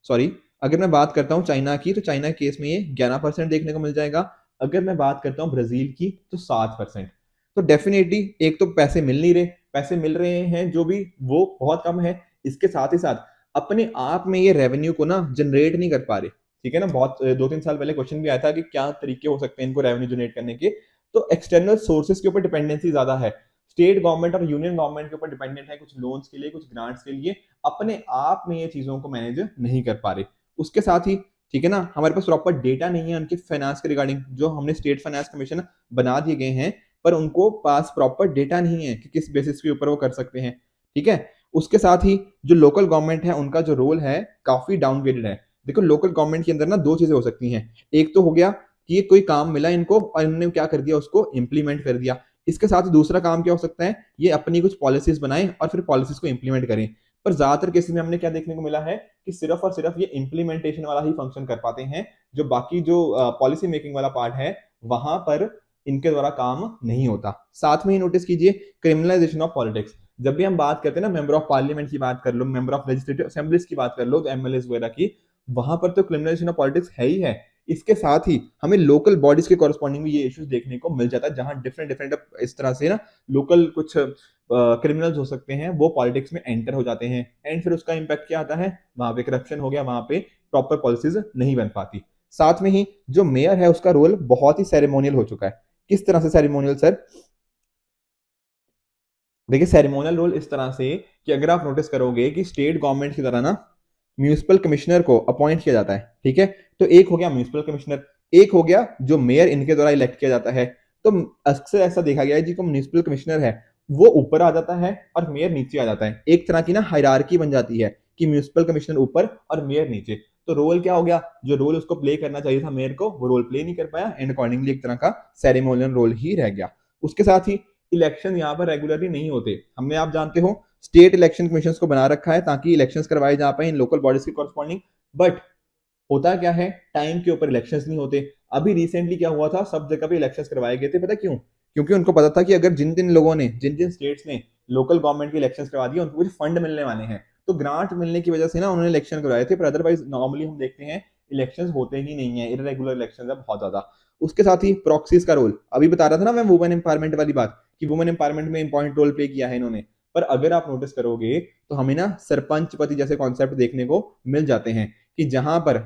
सॉरी, अगर मैं बात करता हूँ चाइना की, तो चाइना के केस में ये 11% देखने को मिल जाएगा। अगर मैं बात करता हूँ ब्राजील की तो 7%। तो डेफिनेटली एक तो पैसे मिल नहीं रहे, पैसे मिल रहे हैं जो भी वो बहुत कम है। इसके साथ ही साथ अपने आप में ये रेवेन्यू को ना जनरेट नहीं कर पा रहे, ठीक है ना। बहुत 2-3 साल पहले क्वेश्चन भी आया था कि क्या तरीके हो सकते हैं इनको रेवेन्यू जनरेट करने के। तो एक्सटर्नल सोर्सेज के ऊपर डिपेंडेंसी ज्यादा है, स्टेट गवर्नमेंट और यूनियन गवर्नमेंट के ऊपर डिपेंडेंट है, कुछ लोन्स के लिए, कुछ ग्रांट्स के लिए। अपने आप में ये चीजों को मैनेज नहीं कर पा रहे। उसके साथ ही, ठीक है ना, हमारे पास प्रॉपर डेटा नहीं है उनके फाइनेंस के रिगार्डिंग। जो हमने स्टेट फाइनेंस कमीशन बना दिए गए हैं, पर उनको पास प्रॉपर डेटा नहीं है कि किस बेसिस के ऊपर वो कर सकते हैं, ठीक है। उसके साथ ही जो लोकल गवर्नमेंट है उनका जो रोल है काफी डाउनग्रेडेड है। देखो लोकल गवर्नमेंट के अंदर ना दो चीजें हो सकती हैं। एक तो हो गया कि ये कोई काम मिला इनको और इन्होंने क्या कर दिया, उसको इंप्लीमेंट कर दिया। इसके साथ ही दूसरा काम क्या हो सकता है, ये अपनी कुछ पॉलिसीज बनाए और फिर पॉलिसीज को इंप्लीमेंट करें। पर ज्यादातर केसेस में हमने क्या देखने को मिला है कि सिर्फ और सिर्फ ये इंप्लीमेंटेशन वाला ही फंक्शन कर पाते हैं। जो बाकी जो पॉलिसी मेकिंग वाला पार्ट है वहां पर इनके द्वारा काम नहीं होता। साथ में ही नोटिस कीजिए क्रिमिनलाइजेशन ऑफ पॉलिटिक्स। जब भी हम बात करते हैं ना, मेंबर ऑफ पार्लियामेंट की बात कर लो, मेंबर ऑफ लेजिस्लेटिव असेंबलीज की बात कर लो, तो एमएलए वगैरह की, वहां पर तो क्रिमिनलाइजेशन ऑफ पॉलिटिक्स है ही है। इसके साथ ही हमें लोकल बॉडीज के कॉरस्पॉन्डिंग भी ये इश्यूज देखने को मिल जाता है, जहां डिफरेंट डिफरेंट इस तरह से ना लोकल कुछ क्रिमिनल्स हो सकते हैं वो पॉलिटिक्स में एंटर हो जाते हैं। एंड फिर उसका इम्पैक्ट क्या आता है, वहां पे करप्शन हो गया, वहां पे प्रॉपर पॉलिसीज नहीं बन पाती। साथ में ही जो मेयर है उसका रोल बहुत ही सेरेमोनियल हो चुका है। किस तरह से सेरेमोनियल सर? देखिए सेरेमोनियल रोल इस तरह से कि अगर आप नोटिस करोगे कि स्टेट गवर्नमेंट की तरह ना म्यूनिसिपल कमिश्नर को अपॉइंट किया जाता है, ठीक है। तो एक हो गया म्यूनिसिपल कमिश्नर, एक हो गया जो मेयर इनके द्वारा इलेक्ट किया जाता है। तो अक्सर ऐसा देखा गया है जी, को म्यूनिसिपल कमिश्नर है वो ऊपर आ जाता है और मेयर नीचे आ जाता है। एक तरह की ना हायरार्की बन जाती है कि म्यूनिसिपल कमिश्नर ऊपर और मेयर नीचे। तो रोल क्या हो गया, जो रोल उसको प्ले करना चाहिए था मेयर को, वो रोल प्ले नहीं कर पाया एंड अकॉर्डिंगली एक तरह का सेरेमोनियल रोल ही रह गया। उसके साथ ही इलेक्शन यहाँ पर रेगुलरली नहीं होते। हमने, आप जानते हो, स्टेट इलेक्शन कमीशन को बना रखा है ताकि इलेक्शंस करवाए जा पाए इन लोकल बॉडीज के कॉरस्पॉन्डिंग। बट होता क्या है, टाइम के ऊपर इलेक्शंस नहीं होते। अभी रिसेंटली क्या हुआ था, सब जगह पे इलेक्शंस करवाए गए थे। पता क्यों? क्योंकि उनको पता था कि अगर जिन जिन लोगों ने, जिन जिन स्टेट्स ने लोकल गवर्नमेंट के इलेक्शंस करवा दिए उनको कुछ फंड मिलने वाले हैं। तो ग्रांट मिलने की वजह से ना उन्होंने इलेक्शन करवाए थे। पर अदरवाइज नॉर्मली हम देखते हैं इलेक्शंस होते ही नहीं है, इरेगुलर इलेक्शन है बहुत ज्यादा। उसके साथ ही प्रॉक्सीज का रोल, अभी बता रहा था ना मैं वुमेन एम्पावरमेंट वाली बात, कि वुमेन एम्पावरमेंट में इंपॉर्टेंट रोल प्ले किया है इन्होंने। पर अगर आप नोटिस करोगे तो हमें ना सरपंच पति जैसे कॉन्सेप्ट देखने को मिल जाते हैं, कि जहां पर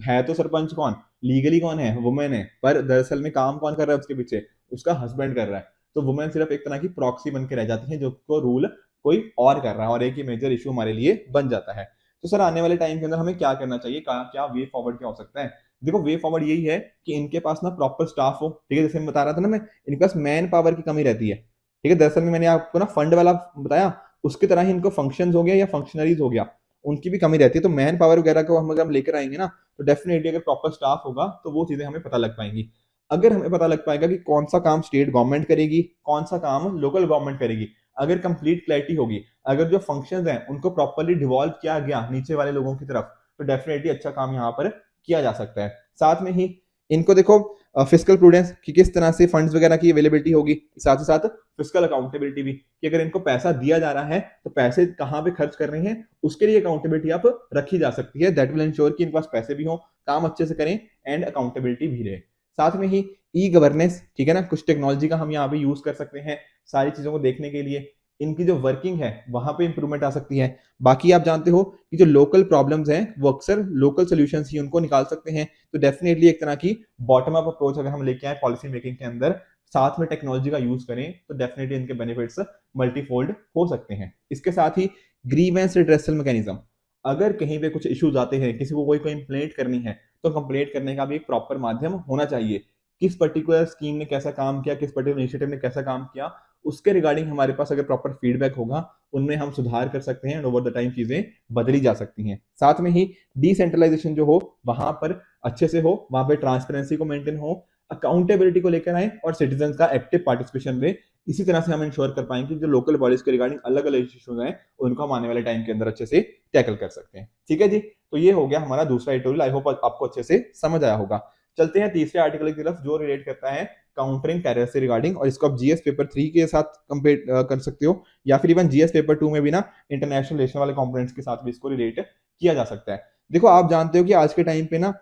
है तो सरपंच कौन, लीगली कौन है, वुमेन है, पर दरअसल में काम कौन कर रहा है उसके पीछे, उसका हस्बैंड कर रहा है। तो वुमेन सिर्फ एक तरह की प्रॉक्सी बन के रह जाती है, जो को रूल कोई और कर रहा है, और एक ही मेजर इशू हमारे लिए बन जाता है। तो सर आने वाले टाइम के अंदर हमें क्या करना चाहिए, क्या वे फॉरवर्ड क्या हो सकता है? देखो वे फॉरवर्ड यही है कि इनके पास ना प्रॉपर स्टाफ हो, ठीक है। जैसे मैं बता रहा था ना, मैं इनके पास मैन पावर की कमी रहती है, ठीक है। दरअसल में मैंने आपको ना फंड वाला बताया, उसकी तरह ही इनको फंक्शंस हो गया या फंक्शनरीज हो गया, उनकी भी कमी रहती है। तो मैन पावर वगैरह को हम अगर हम लेकर आएंगे ना, तो डेफिनेटली अगर प्रॉपर स्टाफ होगा तो वो चीजें हमें पता लग पाएंगी। अगर हमें पता लग पाएगा कि कौन सा काम स्टेट गवर्नमेंट करेगी, कौन सा काम लोकल गवर्नमेंट करेगी, अगर कंप्लीट क्लैरिटी होगी, अगर जो फंक्शंस हैं उनको प्रॉपरली डिवॉल्व किया गया नीचे वाले लोगों की तरफ, तो डेफिनेटली अच्छा काम यहाँ पर किया जा सकता है। साथ में ही इनको देखो फिजिकल प्रूडेंस कि किस तरह से फंड्स वगैरह की अवेलेबिलिटी होगी, साथ ही साथ फिजिकल अकाउंटेबिलिटी भी कि अगर इनको पैसा दिया जा रहा है तो पैसे कहाँ पे खर्च कर रहे हैं उसके लिए अकाउंटेबिलिटी आप रखी जा सकती है। दैट विल इंश्योर कि इनके पास पैसे भी हों, काम अच्छे से करें एंड अकाउंटेबिलिटी भी रहे। साथ में ही ई गवर्नेंस, ठीक है ना, कुछ टेक्नोलॉजी का हम यहाँ पे यूज कर सकते हैं सारी चीजों को देखने के लिए, इनकी जो वर्किंग है वहां पे इंप्रूवमेंट आ सकती है। बाकी आप जानते हो कि जो लोकल प्रॉब्लम्स हैं वो अक्सर लोकल सॉल्यूशंस ही उनको निकाल सकते हैं। तो डेफिनेटली एक तरह की बॉटम अप अप्रोच अगर हम लेके आए पॉलिसी मेकिंग के अंदर, साथ में टेक्नोलॉजी का यूज करें, तो डेफिनेटली इनके बेनिफिट्स मल्टीफोल्ड हो सकते हैं। इसके साथ ही ग्रीवेंस रिड्रेसल मैकेनिज्म, अगर कहीं पे कुछ इश्यूज आते हैं, किसी को कोई कंप्लेंट करनी है, तो कंप्लेंट करने का भी एक प्रॉपर माध्यम होना चाहिए। किस पर्टिकुलर स्कीम ने कैसा काम किया, किस पर्टिकुलर इनिशिएटिव ने कैसा काम किया, उसके रिगार्डिंग हमारे पास अगर प्रॉपर फीडबैक होगा, उनमें हम सुधार कर सकते हैं एंड ओवर द टाइम चीजें बदली जा सकती हैं। साथ में ही डिसेंट्रलाइजेशन जो हो वहां पर अच्छे से हो, वहां पर ट्रांसपेरेंसी को मेंटेन हो, अकाउंटेबिलिटी को लेकर आए और सिटीजन का एक्टिव पार्टिसिपेशन रहे। इसी तरह से हम इंश्योर कर पाएंगे कि जो लोकल बॉडीज के रिगार्डिंग अलग अलग इश्यूज हैं उनको हम आने वाले टाइम के अंदर अच्छे से टैकल कर सकते हैं। ठीक है जी, तो ये हो गया हमारा दूसरा एडिटोरियल। आई होप आपको अच्छे से समझ आया होगा। चलते हैं तीसरे आर्टिकल की तरफ जो रिलेट करता है काउंटरिंग टेरर से रिगार्डिंग, और इसको आप जीएस पेपर 3 के साथ कंपेयर कर सकते हो, या फिर इवन जीएस पेपर 2 में भी ना इंटरनेशनल रिलेशन वाले कंपोनेंट्स के साथ भी इसको रिलेट किया जा सकता है। देखो आप जानते हो कि आज के टाइम पे ना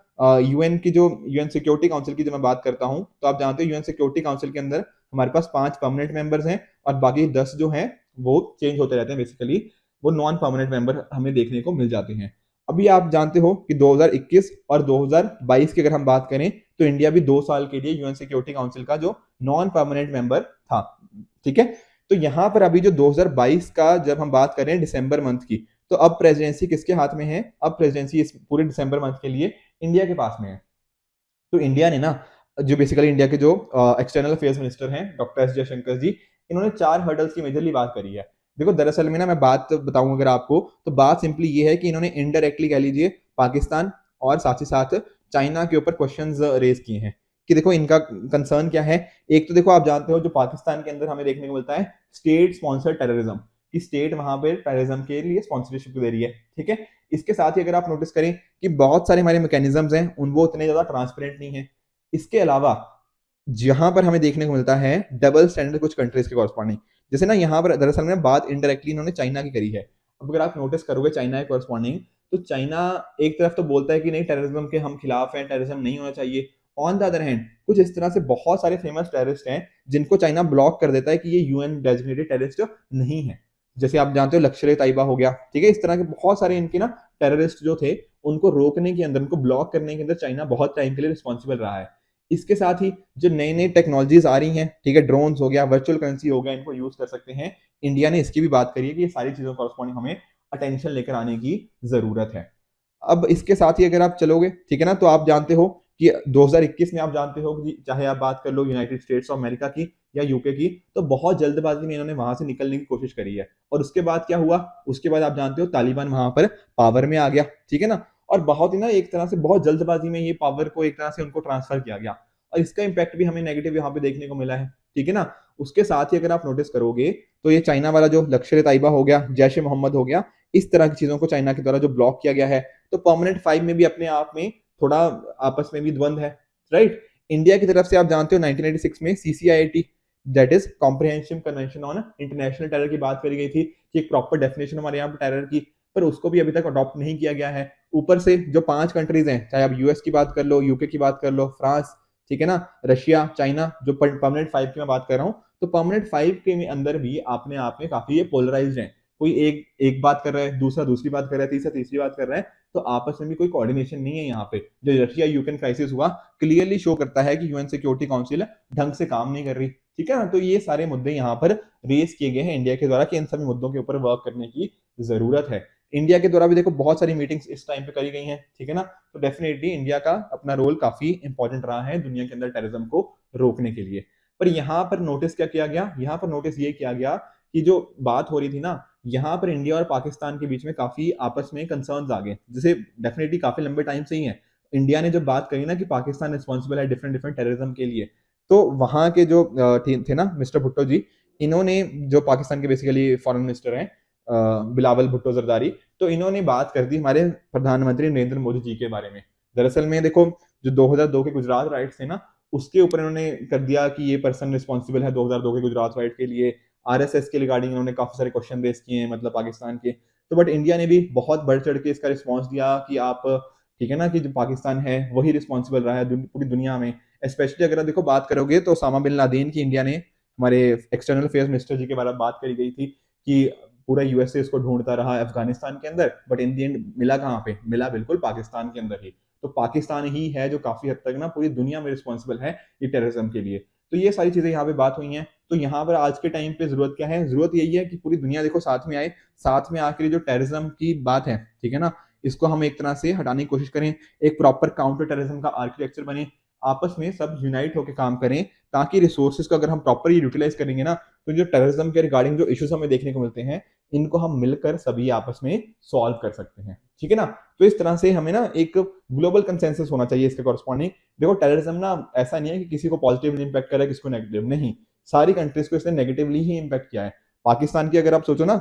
यूएन की जो यूएन सिक्योरिटी काउंसिल की जो मैं बात करता हूं, तो आप जानते हो यूएन सिक्योरिटी काउंसिल के अंदर हमारे पास 5 परमानेंट मेंबर्स हैं और बाकी 10 जो हैं वो चेंज होते रहते हैं। बेसिकली वो नॉन परमानेंट मेंबर हमें देखने को मिल जाते हैं। अभी आप जानते हो कि 2021 और 2022 की अगर हम बात करें तो इंडिया भी 2 साल के लिए यूएन सिक्योरिटी काउंसिल का जो नॉन परमानेंट मेंबर था। ठीक है, तो यहां पर अभी जो 2022 का जब हम बात कर रहे हैं दिसंबर मंथ की, तो अब प्रेसिडेंसी किसके हाथ में है? अब प्रेसिडेंसी इस पूरे दिसंबर मंथ के लिए इंडिया के पास में है। तो इंडिया ने ना, जो बेसिकली इंडिया के जो एक्सटर्नल अफेयर्स मिनिस्टर हैं डॉक्टर एस जयशंकर जी, इन्होंने 4 हर्डल्स की मेजरली बात करी है। देखो दरअसल में ना मैं बात बताऊं अगर आपको, तो बात सिंपली ये है कि इन्होंने इनडायरेक्टली कह लीजिए पाकिस्तान और साथ ही साथ चाइना के ऊपर क्वेश्चंस रेज किए हैं कि देखो इनका कंसर्न क्या है। एक तो देखो आप जानते हो जो पाकिस्तान के अंदर हमें देखने को मिलता है स्टेट स्पॉन्सर्ड टेररिज्म, कि स्टेट वहां पे टेररिज्म के लिए स्पॉन्सरशिप दे रही है। ठीक है, इसके साथ ही अगर आप नोटिस करें कि बहुत सारे हमारे मैकेनिज्म्स हैं उन वो उतने ज्यादा ट्रांसपेरेंट नहीं है। इसके अलावा जहां पर हमें देखने को मिलता है डबल स्टैंडर्ड कुछ कंट्रीज के कॉरस्पॉन्डिंग, जैसे ना यहाँ पर दरअसल में बात इनडायरेक्टली इन्होंने चाइना की करी है। अब अगर आप नोटिस करोगे चाइना के कॉरस्पॉन्डिंग, तो चाइना एक तरफ तो बोलता है कि नहीं टेररिज्म के हम खिलाफ हैं, टेररिज्म नहीं होना चाहिए। ऑन द अदर हैंड कुछ इस तरह से बहुत सारे फेमस टेररिस्ट हैं जिनको चाइना ब्लॉक कर देता है कि ये यूएन डेजिग्नेटेड टेररिस्ट नहीं है। जैसे आप जानते हो लश्कर ए तैयबा हो गया, ठीक है, इस तरह के बहुत सारे इनके ना टेररिस्ट जो थे उनको रोकने के अंदर, उनको ब्लॉक करने के अंदर चाइना बहुत टाइम के लिए रिस्पॉन्सिबल रहा है। इसके साथ ही जो नई नई टेक्नोलॉजीज आ रही हैं, ठीक है, ड्रोन्स हो गया, वर्चुअल करेंसी हो गया, इनको यूज कर सकते हैं। इंडिया ने इसकी भी बात करी है कि ये सारी चीजों कॉरस्पॉन्डिंग हमें अटेंशन लेकर आने की जरूरत है। अब इसके साथ ही अगर आप चलोगे, ठीक है ना, तो आप जानते हो कि 2021 में आप जानते हो कि चाहे आप बात कर लो यूनाइटेड स्टेट्स ऑफ अमेरिका की या यूके की, तो बहुत जल्दबाजी में इन्होंने वहां से निकलने की कोशिश करी है। और उसके बाद क्या हुआ? उसके बाद आप जानते हो तालिबान वहां पर पावर में आ गया, ठीक है ना, और बहुत ही ना एक तरह से बहुत जल्दबाजी में ये पावर को एक तरह से उनको ट्रांसफर किया गया, और इसका इंपैक्ट भी हमें नेगेटिव यहाँ पे देखने को मिला है। ठीक है ना, उसके साथ ही अगर आप नोटिस करोगे तो ये चाइना वाला जो लश्कर ए तैयबा हो गया, जैश ए मोहम्मद हो गया, इस तरह की चीजों को चाइना के द्वारा जो ब्लॉक किया गया है, तो परमानेंट 5 में भी अपने आप में थोड़ा आपस में भी द्वंद्व है, राइट। इंडिया की तरफ से आप जानते हो 1996 में CCIT, that is comprehensive convention on international terror की बात करी गई थी कि एक प्रॉपर डेफिनेशन हमारे यहाँ पर टेरर की, पर उसको भी अभी तक अडॉप्ट नहीं किया गया है। ऊपर से जो 5 कंट्रीज हैं, चाहे आप यूएस की बात कर लो, यूके की बात कर लो, फ्रांस, ठीक है ना, रशिया, चाइना, जो परमानेंट 5 की मैं बात कर रहा हूँ, तो परमानेंट 5 के अंदर भी अपने आप में काफी ये पोलराइज्ड है। कोई एक बात कर रहा है, दूसरा दूसरी बात कर रहा है, तीसरा तीसरी बात कर रहा है, तो आपस में भी कोई कोऑर्डिनेशन नहीं है। यहाँ पे जो रशिया यूक्रेन क्राइसिस हुआ क्लियरली शो करता है कि यूएन सिक्योरिटी काउंसिल ढंग से काम नहीं कर रही। ठीक है ना, तो ये सारे मुद्दे यहाँ पर रेस किए गए हैं इंडिया के द्वारा कि इन सभी मुद्दों के ऊपर वर्क करने की जरूरत है। इंडिया के द्वारा भी देखो बहुत सारी मीटिंग्स इस टाइम पे करी गई हैं, ठीक है ना, तो डेफिनेटली इंडिया का अपना रोल काफी इंपॉर्टेंट रहा है दुनिया के अंदर टेररिज्म को रोकने के लिए। पर यहाँ पर नोटिस क्या किया गया? यहाँ पर नोटिस ये किया गया कि जो बात हो रही थी ना, यहाँ पर इंडिया और पाकिस्तान के बीच में काफी आपस में कंसर्न्स आ गए, जैसे डेफिनेटली काफी लंबे टाइम से ही है। इंडिया ने जब बात करी ना कि पाकिस्तान रिस्पॉन्सिबल है डिफरेंट डिफरेंट टेररिज्म के लिए, तो वहां के जो थे ना मिस्टर भुट्टो जी, इन्होंने, जो पाकिस्तान के बेसिकली फॉरेन मिनिस्टर हैं, बिलावल भुट्टो जरदारी, तो इन्होंने बात कर दी हमारे प्रधानमंत्री नरेंद्र मोदी जी के बारे में। दरअसल में देखो, जो 2002 के गुजरात राइट्स थे ना, उसके ऊपर इन्होंने कर दिया कि ये पर्सन रिस्पॉन्सिबल है 2002 के गुजरात राइट के लिए। आरएसएस के रिगार्डिंग इन्होंने काफी सारे क्वेश्चन रेस किए हैं, मतलब पाकिस्तान के। तो बट इंडिया ने भी बहुत बढ़ चढ़ के इसका रिस्पॉन्स दिया कि आप, ठीक है ना, कि जो पाकिस्तान है वही रिस्पॉन्सिबल रहा है पूरी दुनिया में। स्पेशली अगर देखो बात करोगे तो ओसामा बिन लादेन की इंडिया ने, हमारे एक्सटर्नल अफेयर्स मिनिस्टर जी के बारे में बात करी गई थी कि पूरा यूएसए इसको ढूंढता रहा अफगानिस्तान के अंदर, बट इन दी एंड मिला कहाँ पे, मिला बिल्कुल पाकिस्तान के अंदर ही। तो पाकिस्तान ही है जो काफी हद तक ना पूरी दुनिया में रिस्पॉन्सिबल है ये टेररिज्म के लिए। तो ये सारी चीजें यहाँ पे बात हुई हैं। तो यहाँ पर आज के टाइम पे जरूरत क्या है, जरूरत यही है कि पूरी दुनिया देखो साथ में आए, साथ में आकर जो टेररिज्म की बात है, ठीक है ना, इसको हम एक तरह से हटाने की कोशिश करें, एक प्रॉपर काउंटर टेररिज्म का आर्किटेक्चर बने, आपस में सब यूनाइट होकर काम करें, ताकि रिसोर्सेज को अगर हम प्रॉपरली यूटिलाइज करेंगे ना, तो जो टेररिज्म के रिगार्डिंग जो इश्यूज हमें देखने को मिलते हैं, इनको हम मिलकर सभी आपस में सॉल्व कर सकते हैं, ठीक है ना। तो इस तरह से हमें ना एक ग्लोबल कंसेंसस होना चाहिए इसके कॉरस्पॉन्डिंग। देखो टेररिज्म ना ऐसा नहीं है कि किसी को पॉजिटिवली इंपैक्ट करे किसको नेगेटिव, नहीं, सारी कंट्रीज को इसने नेगेटिवली ही इंपैक्ट किया है। पाकिस्तान की अगर आप सोचो ना,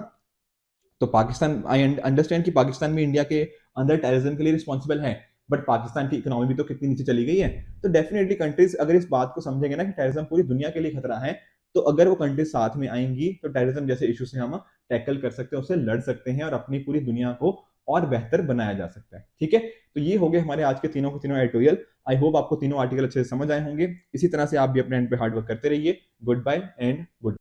तो पाकिस्तान, आई अंडरस्टैंड कि पाकिस्तान भी इंडिया के अंदर टेररिज्म के लिए रिस्पॉन्सिबल है, बट पाकिस्तान की इकोनॉमी भी तो कितनी नीचे चली गई है। तो डेफिनेटली कंट्रीज अगर इस बात को समझेंगे ना कि टेररिज्म पूरी दुनिया के लिए खतरा है, तो अगर वो कंट्रीज साथ में आएंगी तो टेररिज्म जैसे इशू से हम टैकल कर सकते हैं, उससे लड़ सकते हैं और अपनी पूरी दुनिया को और बेहतर बनाया जा सकता है, ठीक है। तो ये हो गए हमारे आज के तीनों के तीनों एडिटोरियल। आई होप आपको तीनों आर्टिकल अच्छे से समझ आए होंगे। इसी तरह से आप भी अपने एंड पे हार्ड वर्क करते रहिए। Good bye and good.